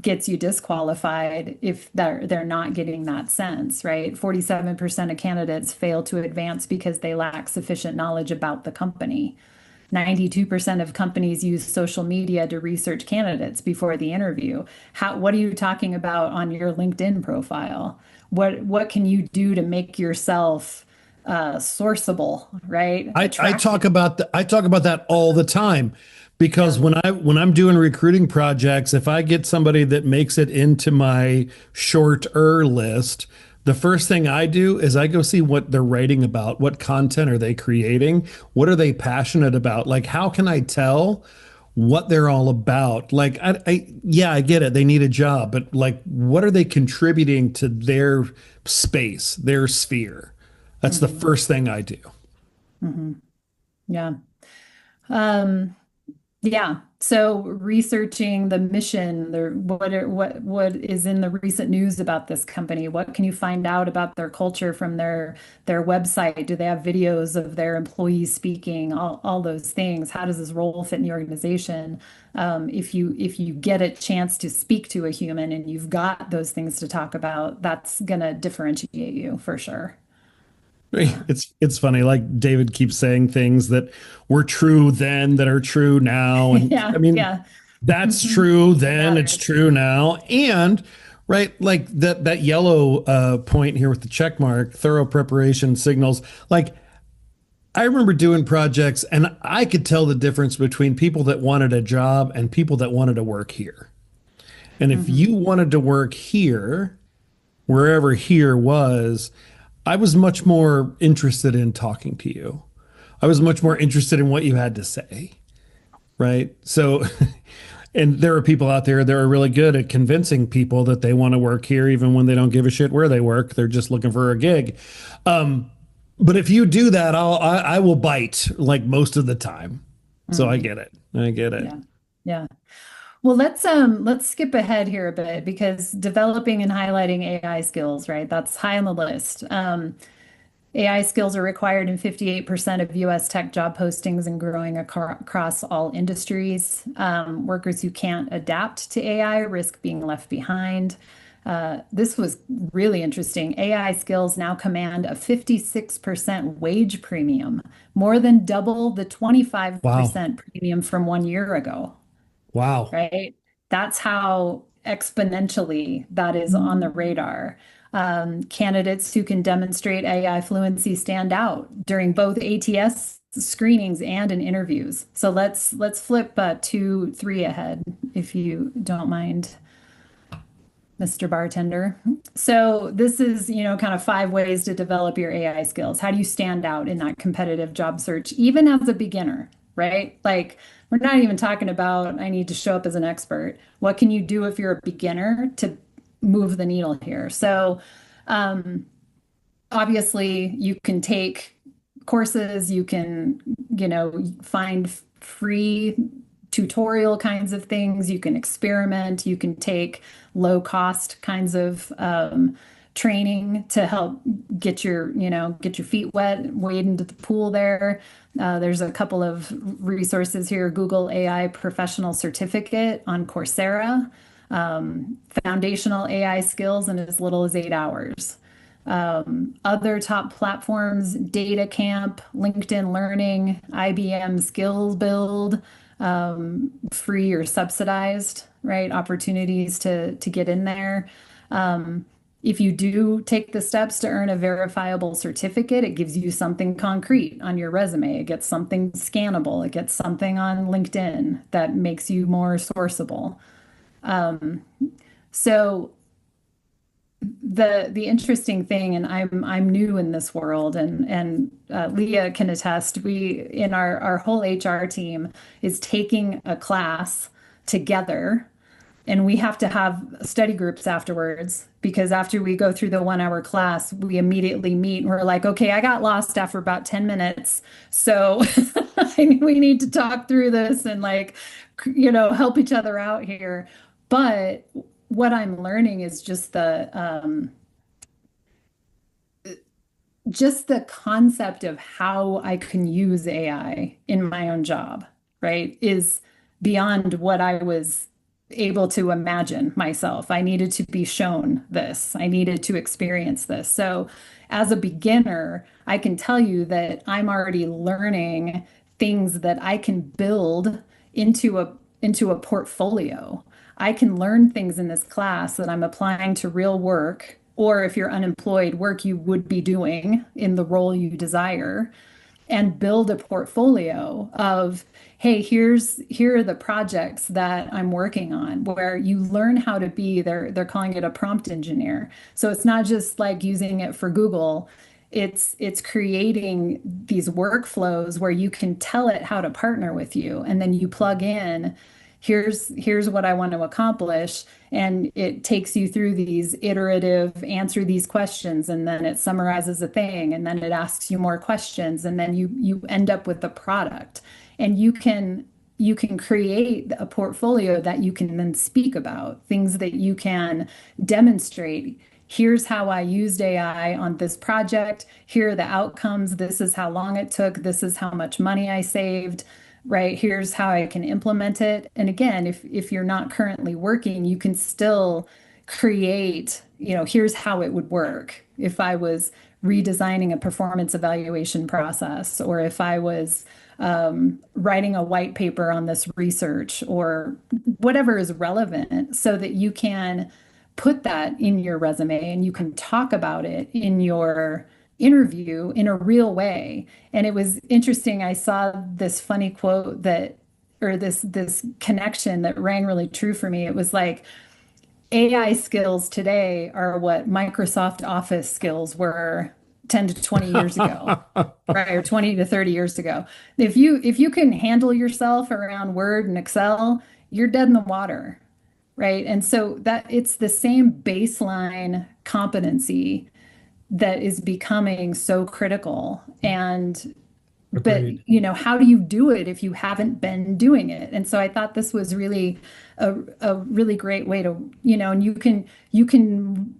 gets you disqualified if they're not getting that sense, right? 47% of candidates fail to advance because they lack sufficient knowledge about the company. 92% of companies use social media to research candidates before the interview. What are you talking about on your LinkedIn profile? What can you do to make yourself sourceable, right? I talk about that all the time. Because when I'm doing recruiting projects, if I get somebody that makes it into my shorter list, the first thing I do is I go see what they're writing about, what content are they creating, what are they passionate about, like how can I tell what they're all about? Like I get it, they need a job, but like what are they contributing to their space, their sphere? That's the first thing I do. Yeah. So researching the mission, what is in the recent news about this company? What can you find out about their culture from their website? Do they have videos of their employees speaking? All those things. How does this role fit in the organization? If you get a chance to speak to a human and you've got those things to talk about, that's gonna differentiate you for sure. It's funny, like David keeps saying things that were true then that are true now. And Yeah, I mean, yeah. that's Mhm. true then, it's Matters. true now. And right, like that yellow point here with the check mark, thorough preparation signals. Like I remember doing projects and I could tell the difference between people that wanted a job and people that wanted to work here. And if you wanted to work here, wherever here was, I was much more interested in talking to you. I was much more interested in what you had to say. Right. So, and there are people out there that are really good at convincing people that they want to work here, even when they don't give a shit where they work. They're just looking for a gig. But if you do that, I will bite like most of the time. So I get it. I get it. Yeah. Yeah. Well, let's skip ahead here a bit because developing and highlighting AI skills, right? That's high on the list. AI skills are required in 58% of US tech job postings and growing across all industries. Workers who can't adapt to AI risk being left behind. This was really interesting. AI skills now command a 56% wage premium, more than double the 25% Wow. premium from 1 year ago, Wow. right? That's how exponentially that is on the radar. Candidates who can demonstrate AI fluency stand out during both ATS screenings and in interviews. So let's flip 2, 3 ahead, if you don't mind, Mr. Bartender. So this is, kind of 5 ways to develop your AI skills. How do you stand out in that competitive job search, even as a beginner, right? Like, we're not even talking about, I need to show up as an expert. What can you do if you're a beginner to move the needle here? So, obviously, you can take courses, you can, find free tutorial kinds of things, you can experiment, you can take low cost kinds of training to help get your feet wet, wade into the pool there. There's a couple of resources here: Google AI Professional Certificate on Coursera, foundational AI skills in as little as 8 hours. Other top platforms: Data Camp, LinkedIn Learning, IBM Skills Build, free or subsidized, right? Opportunities to get in there. If you do take the steps to earn a verifiable certificate, it gives you something concrete on your resume. It gets something scannable. It gets something on LinkedIn that makes you more sourceable. So the interesting thing, and I'm new in this world, and Leah can attest. We in our whole HR team is taking a class together, and we have to have study groups afterwards because after we go through the 1 hour class, we immediately meet and we're like, okay, I got lost after about 10 minutes, so we need to talk through this and help each other out here. But what I'm learning is just the concept of how I can use AI in my own job, right, is beyond what I was able to imagine myself. I needed to be shown this. I needed to experience this. So as a beginner, I can tell you that I'm already learning things that I can build into a portfolio. I can learn things in this class that I'm applying to real work, or if you're unemployed, work you would be doing in the role you desire, and build a portfolio of, hey, here are the projects that I'm working on, where you learn how to be, they're calling it a prompt engineer. So it's not just like using it for Google. It's creating these workflows where you can tell it how to partner with you, and then you plug in, here's what I want to accomplish, and it takes you through these iterative answer these questions, and then it summarizes a thing, and then it asks you more questions, and then you end up with a product. And you can you can create a portfolio that you can then speak about, things that you can demonstrate. Here's how I used AI on this project. Here are the outcomes. This is how long it took. This is how much money I saved, right? Here's how I can implement it. And again, if you're not currently working, you can still create, here's how it would work if I was redesigning a performance evaluation process, or if I was writing a white paper on this research, or whatever is relevant, so that you can put that in your resume and you can talk about it in your interview in a real way. And it was interesting. I saw this funny quote or this connection that rang really true for me. It was like, AI skills today are what Microsoft Office skills were 10 to 20 years ago, right? Or 20 to 30 years ago. If you can handle yourself around Word and Excel, you're dead in the water, right? And so that it's the same baseline competency that is becoming so critical. And Agreed. but how do you do it if you haven't been doing it? And so I thought this was really a really great way to, and you can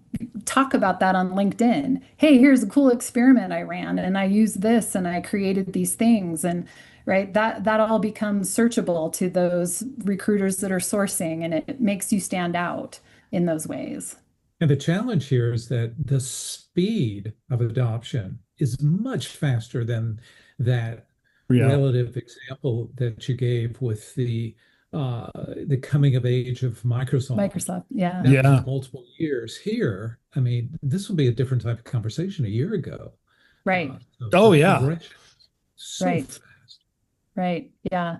talk about that on LinkedIn. Hey, here's a cool experiment I ran, and I used this, and I created these things, and right, that all becomes searchable to those recruiters that are sourcing, and it makes you stand out in those ways. And the challenge here is that the speed of adoption is much faster than that relative example that you gave with the coming of age of Microsoft. Microsoft, yeah. That was multiple years. Here, I mean, this will be a different type of conversation a year ago. Right. So right. Fast. Right. Yeah.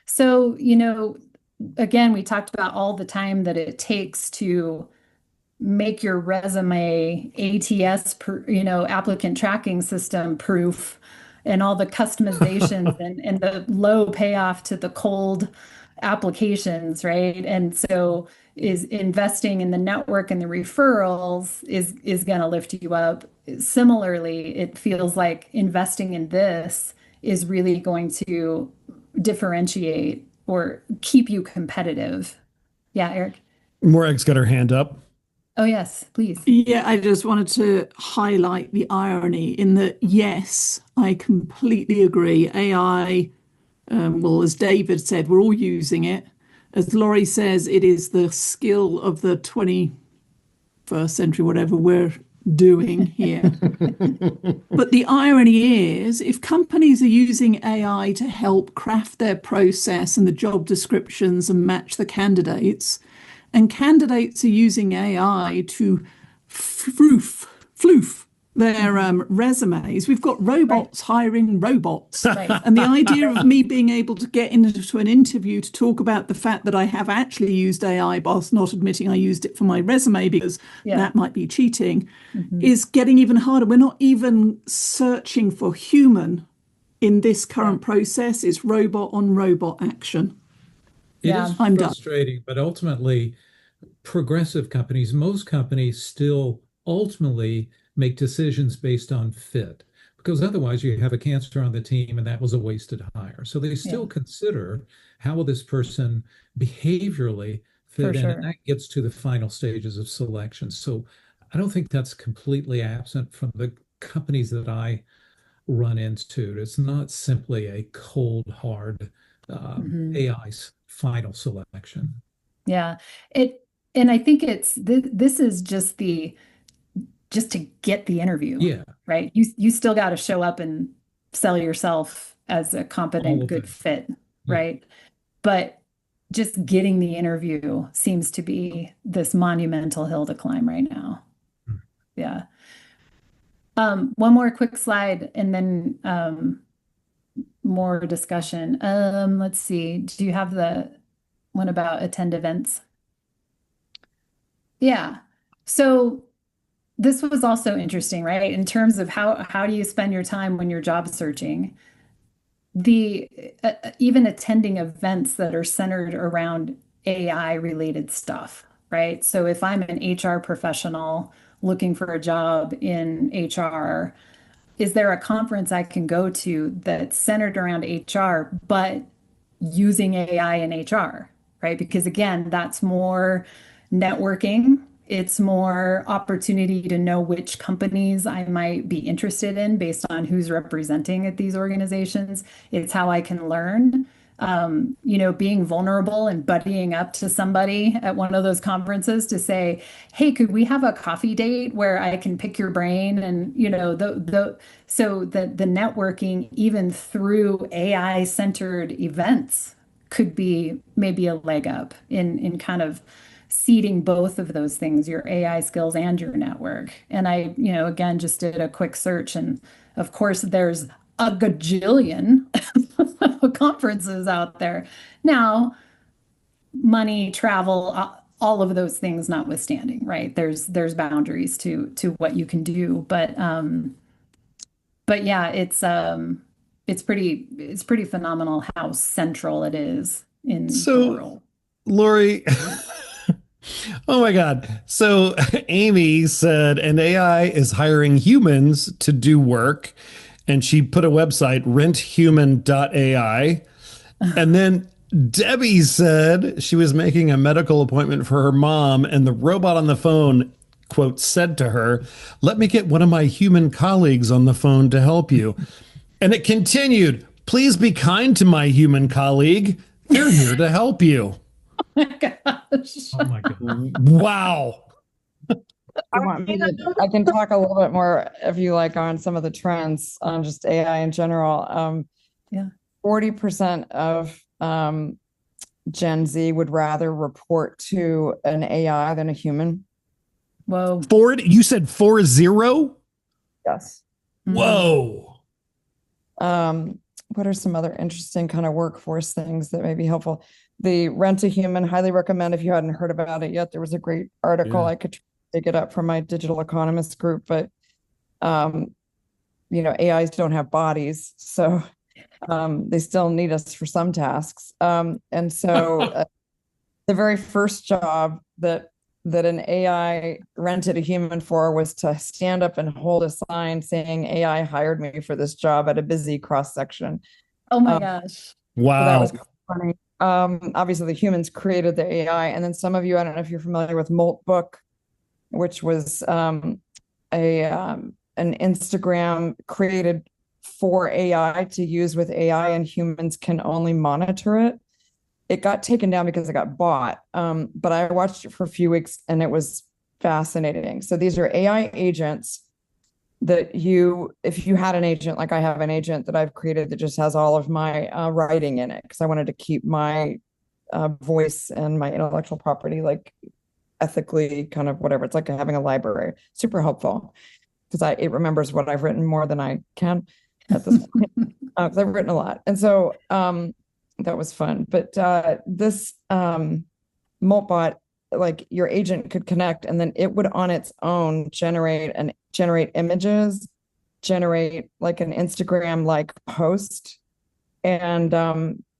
So, again, we talked about all the time that it takes to make your resume ATS, applicant tracking system proof, and all the customizations and the low payoff to the cold applications, right? And so is investing in the network and the referrals is going to lift you up. Similarly, it feels like investing in this is really going to differentiate or keep you competitive. Yeah, Eric. Moreg's got her hand up. Oh, yes, please. Yeah, I just wanted to highlight the irony in that, yes, I completely agree. AI, well, as David said, we're all using it. As Laurie says, it is the skill of the 21st century, whatever we're doing here. But the irony is, if companies are using AI to help craft their process and the job descriptions and match the candidates, and candidates are using AI to floof their resumes, we've got robots hiring robots. Right. And the idea of me being able to get into an interview to talk about the fact that I have actually used AI whilst not admitting I used it for my resume because that might be cheating is getting even harder. We're not even searching for human in this current process. It's robot on robot action. It is frustrating, but ultimately, progressive companies, most companies still ultimately make decisions based on fit, because otherwise you have a cancer on the team and that was a wasted hire. So they still consider how will this person behaviorally fit in, and that gets to the final stages of selection. So I don't think that's completely absent from the companies that I run into. It's not simply a cold, hard AI final selection. Yeah. And I think this is just to get the interview. Yeah. Right. You still got to show up and sell yourself as a competent, good fit. Right. But just getting the interview seems to be this monumental hill to climb right now. Yeah. One more quick slide and then more discussion. Let's see. Do you have the one about attend events? Yeah. So this was also interesting, right? In terms of how do you spend your time when you're job searching? The even attending events that are centered around AI related stuff, right? So if I'm an HR professional looking for a job in HR, is there a conference I can go to that's centered around HR, but using AI in HR, right? Because again, that's more networking. It's more opportunity to know which companies I might be interested in based on who's representing at these organizations. It's how I can learn. Being vulnerable and buddying up to somebody at one of those conferences to say, "Hey, could we have a coffee date where I can pick your brain?" And so the networking even through AI centered events could be maybe a leg up in kind of seeding both of those things, your AI skills and your network. And I, again, just did a quick search, and of course there's a gajillion conferences out there. Now, money, travel, all of those things notwithstanding, right? There's boundaries to what you can do, but yeah, it's pretty phenomenal how central it is in the world. Lori, oh my God. So Amy said an AI is hiring humans to do work. And she put a website, renthuman.ai. And then Debbie said she was making a medical appointment for her mom, and the robot on the phone, quote, said to her, "Let me get one of my human colleagues on the phone to help you." And it continued, "Please be kind to my human colleague. They're here to help you." Oh my gosh. Oh my God. Wow. I can talk a little bit more if you like on some of the trends on just AI in general. Yeah. 40% of Gen Z would rather report to an AI than a human. Whoa. You said 40? Yes. Whoa. What are some other interesting kind of workforce things that may be helpful? The Rent a Human, highly recommend if you hadn't heard about it yet. There was a great article. I could dig it up from my digital economist group, but AIs don't have bodies, so they still need us for some tasks. And so the very first job that an AI rented a human for was to stand up and hold a sign saying AI hired me for this job at a busy cross section. Oh my gosh. Wow. So that was funny. Obviously the humans created the AI, and then some of you, I don't know if you're familiar with Moltbook, which was an Instagram created for AI to use with AI, and humans can only monitor it. It got taken down because it got bought, but I watched it for a few weeks and it was fascinating. So these are AI agents that if you had an agent, like I have an agent that I've created that just has all of my writing in it, because I wanted to keep my voice and my intellectual property like ethically kind of whatever. It's like having a library. Super helpful because it remembers what I've written more than I can at this point, because I've written a lot. And so that was fun. But this Moltbot, like your agent could connect, and then it would on its own generate images, generate like an Instagram like post, and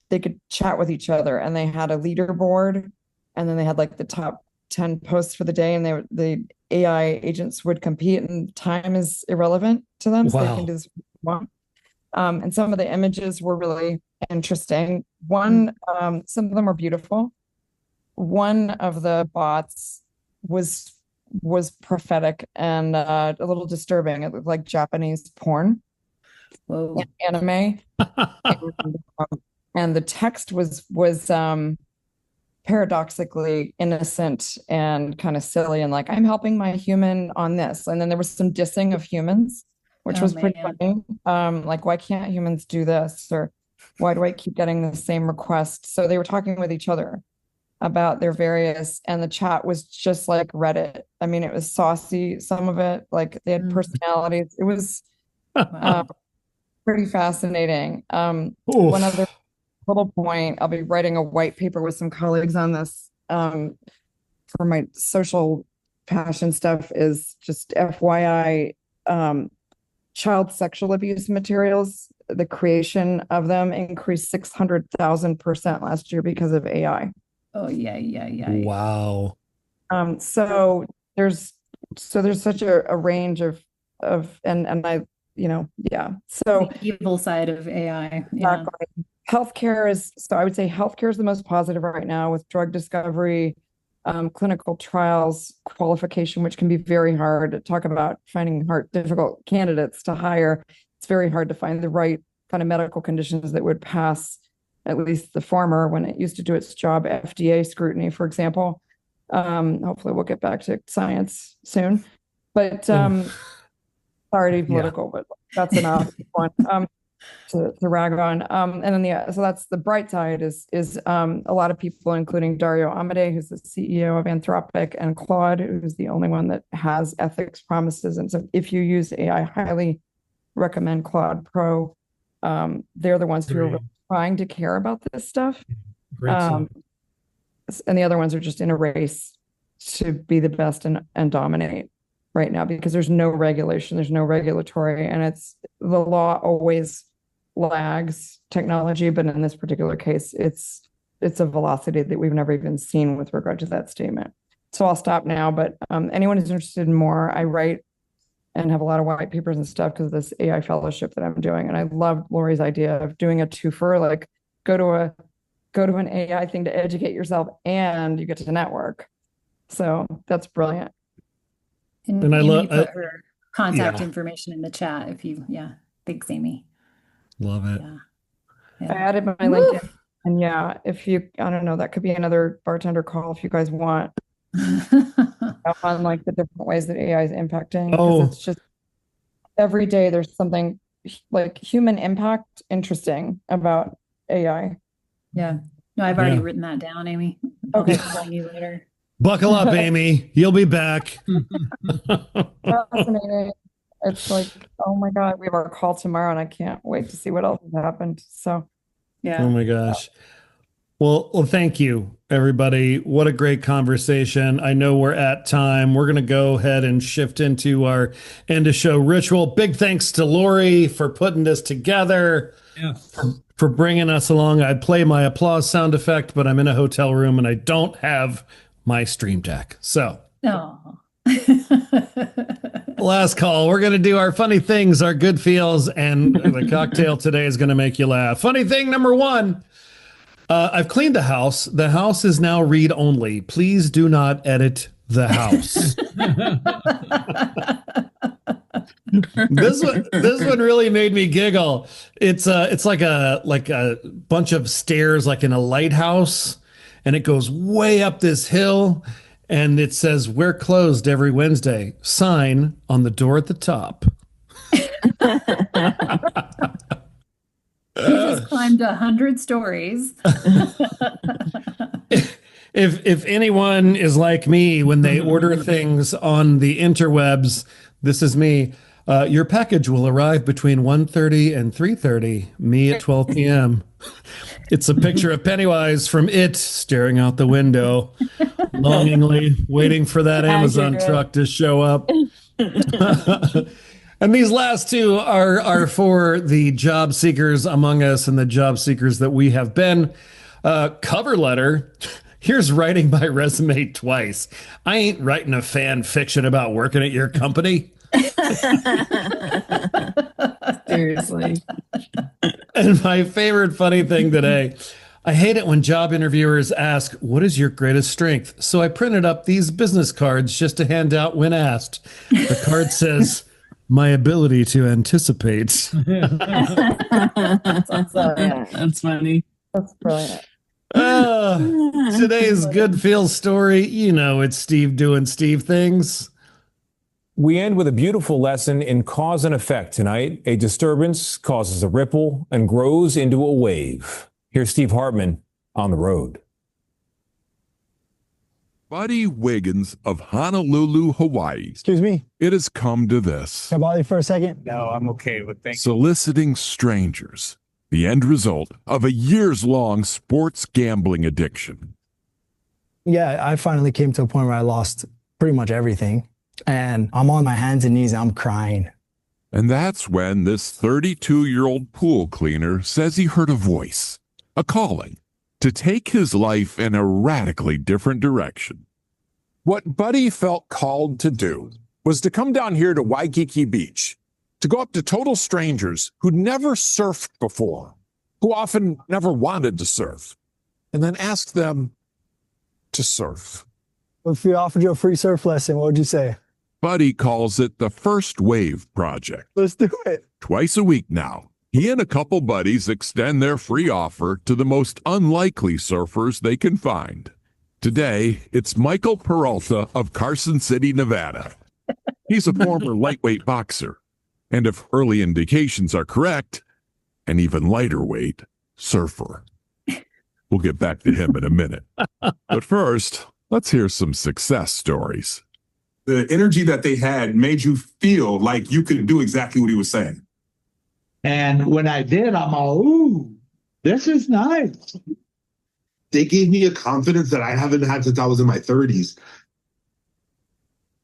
they could chat with each other, and they had a leaderboard, and then they had like the top 10 posts for the day, and the AI agents would compete, and time is irrelevant to them. So they can do this if they want. And some of the images were really interesting. Some of them were beautiful. One of the bots was prophetic and a little disturbing. It looked like Japanese porn. Whoa. Anime. and the text was paradoxically innocent and kind of silly, and like, "I'm helping my human on this." And then there was some dissing of humans, which was pretty funny. Like, why can't humans do this? Or why do I keep getting the same request? So they were talking with each other about their various, and the chat was just like Reddit. I mean, it was saucy, some of it, like they had personalities. It was pretty fascinating. One other little point, I'll be writing a white paper with some colleagues on this for my social passion stuff, is just FYI, child sexual abuse materials, the creation of them increased 600,000% last year because of AI. Oh yeah. Wow. So there's such a range of and I, So the evil side of AI. Exactly. Healthcare is, so I would say healthcare is the most positive right now with drug discovery, clinical trials, qualification, which can be very hard. Talk about finding difficult candidates to hire. It's very hard to find the right kind of medical conditions that would pass at least the former, when it used to do its job, FDA scrutiny, for example. Hopefully we'll get back to science soon. But sorry to be political, but that's enough one to rag on. And then so that's the bright side is a lot of people, including Dario Amodei, who's the CEO of Anthropic, and Claude, who's the only one that has ethics promises. And so if you use AI, I highly recommend Claude Pro. They're the ones who are trying to care about this stuff. And the other ones are just in a race to be the best and dominate right now, because there's no regulation, there's no regulatory, and the law always lags technology, but in this particular case, it's a velocity that we've never even seen with regard to that statement. So I'll stop now, but anyone who's interested in more, I write and have a lot of white papers and stuff because of this AI fellowship that I'm doing. And I loved Lori's idea of doing a twofer, like go to an AI thing to educate yourself and you get to network. So that's brilliant. And I love put her contact information in the chat if you, thanks, Amy. Love it. Yeah. I added my LinkedIn, and if you, I don't know, that could be another bartender call if you guys want. On like the different ways that AI is impacting. It's just every day there's something like human impact interesting about AI. Yeah. No, I've already written that down, Amy. Okay. I'll call you later. Buckle up, Amy. You'll be back. Fascinating. It's like, oh my God, we have our call tomorrow and I can't wait to see what else has happened. So, Oh my gosh. Well, thank you, everybody. What a great conversation. I know we're at time. We're going to go ahead and shift into our end of show ritual. Big thanks to Lori for putting this together, for bringing us along. I'd play my applause sound effect, but I'm in a hotel room and I don't have my stream deck. So, last call. We're going to do our funny things, our good feels, and the cocktail today is going to make you laugh. Funny thing number one. I've cleaned the house. The house is now read only. Please do not edit the house. This one really made me giggle. It's like a bunch of stairs, like in a lighthouse, and it goes way up this hill, and it says, "We're closed every Wednesday." Sign on the door at the top. You just climbed 100 stories. If anyone is like me when they order things on the interwebs, this is me. Your package will arrive between 1:30 and 3:30. Me at 12 p.m. It's a picture of Pennywise from It staring out the window, longingly waiting for that Amazon truck to show up. And these last two are for the job seekers among us and the job seekers that we have been. Cover letter. Here's writing my resume twice. I ain't writing a fan fiction about working at your company. Seriously. And my favorite funny thing today, I hate it when job interviewers ask, "What is your greatest strength?" So I printed up these business cards just to hand out when asked. The card says, "My ability to anticipate." That's funny. That's brilliant. Today's good feel story, it's Steve doing Steve things. We end with a beautiful lesson in cause and effect tonight. A disturbance causes a ripple and grows into a wave. Here's Steve Hartman on the road. Buddy Wiggins of Honolulu, Hawaii. Excuse me? It has come to this. Can I bother you for a second? No, I'm okay with thank you. Soliciting strangers. The end result of a years-long sports gambling addiction. Yeah, I finally came to a point where I lost pretty much everything. And I'm on my hands and knees and I'm crying. And that's when this 32-year-old pool cleaner says he heard a voice, a calling, to take his life in a radically different direction. What Buddy felt called to do was to come down here to Waikiki Beach, to go up to total strangers who'd never surfed before, who often never wanted to surf, and then asked them to surf. If we offered you a free surf lesson, what would you say? Buddy calls it the First Wave Project. Let's do it. Twice a week now, he and a couple buddies extend their free offer to the most unlikely surfers they can find. Today, it's Michael Peralta of Carson City, Nevada. He's a former lightweight boxer, and if early indications are correct, an even lighter weight surfer. We'll get back to him in a minute. But first, let's hear some success stories. The energy that they had made you feel like you could do exactly what he was saying. And when I did, I'm all, ooh, this is nice. They gave me a confidence that I haven't had since I was in my 30s.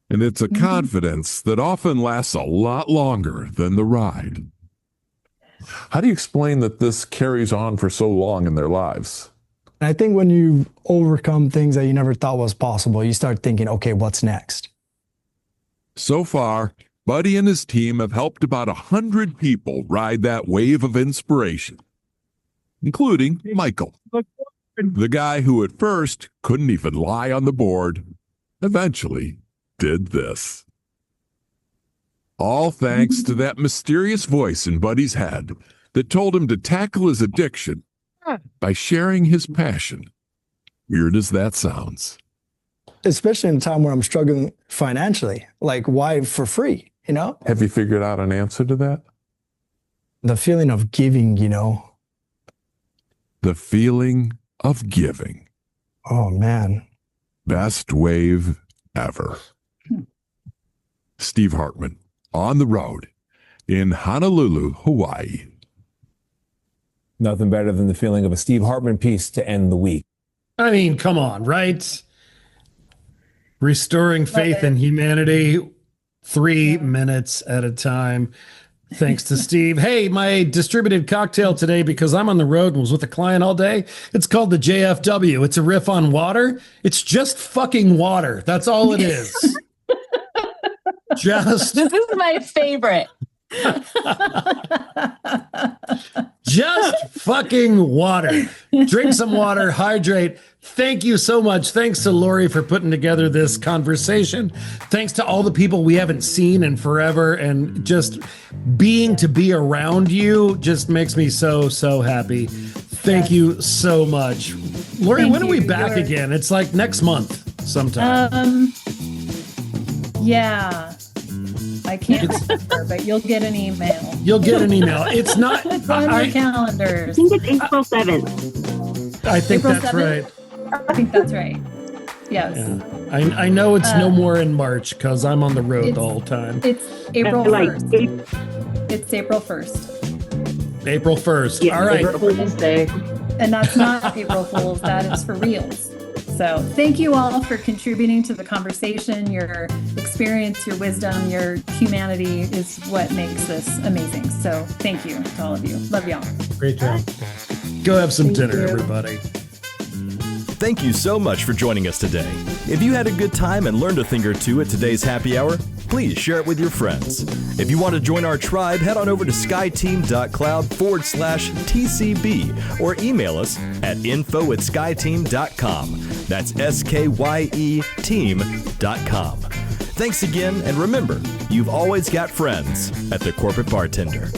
And it's a confidence that often lasts a lot longer than the ride. How do you explain that this carries on for so long in their lives? And I think when you overcome things that you never thought was possible, you start thinking, okay, what's next? So far, Buddy and his team have helped about 100 people ride that wave of inspiration, including Michael, the guy who at first couldn't even lie on the board, eventually did this. All thanks to that mysterious voice in Buddy's head that told him to tackle his addiction by sharing his passion. Weird as that sounds. Especially in a time where I'm struggling financially. Like, why for free, you know? Have you figured out an answer to that? The feeling of giving, you know? The feeling of giving. Oh, man. Best wave ever. Steve Hartman, on the road in Honolulu, Hawaii. Nothing better than the feeling of a Steve Hartman piece to end the week. I mean, come on, right? Restoring faith in humanity 3 minutes at a time. Thanks to Steve. Hey, my distributed cocktail today, because I'm on the road and was with a client all day, it's called the JFW. It's a riff on water. It's just fucking water. That's all it is. Just. This is my favorite. Just fucking water. Drink some water, hydrate. Thank you so much. Thanks to Lori for putting together this conversation. Thanks to all the people we haven't seen in forever, and just to be around you just makes me so, so happy. Thank you so much. Lori, when are we back again? It's like next month sometime. Yeah. I can't remember, but you'll get an email. You'll get an email. It's not. It's on your calendars. I think it's April 7th. I think April that's 7th? right. I think that's right. Yes. Yeah. I know it's no more in March because I'm on the road the whole time. It's April 1st. It's April 1st. April 1st. Yeah, all right. April Fool's Day. And that's not April Fool's. That is for reals. So thank you all for contributing to the conversation. Your experience, your wisdom, your humanity is what makes this amazing. So thank you to all of you. Love y'all. Great job. Go have some dinner, you. everybody. Thank you so much for joining us today. If you had a good time and learned a thing or two at today's happy hour, please share it with your friends. If you want to join our tribe, head on over to skyeteam.cloud/TCB or email us at info@skyeteam.com. That's SKYE team.com. Thanks again, and remember, you've always got friends at the Corporate Bartender.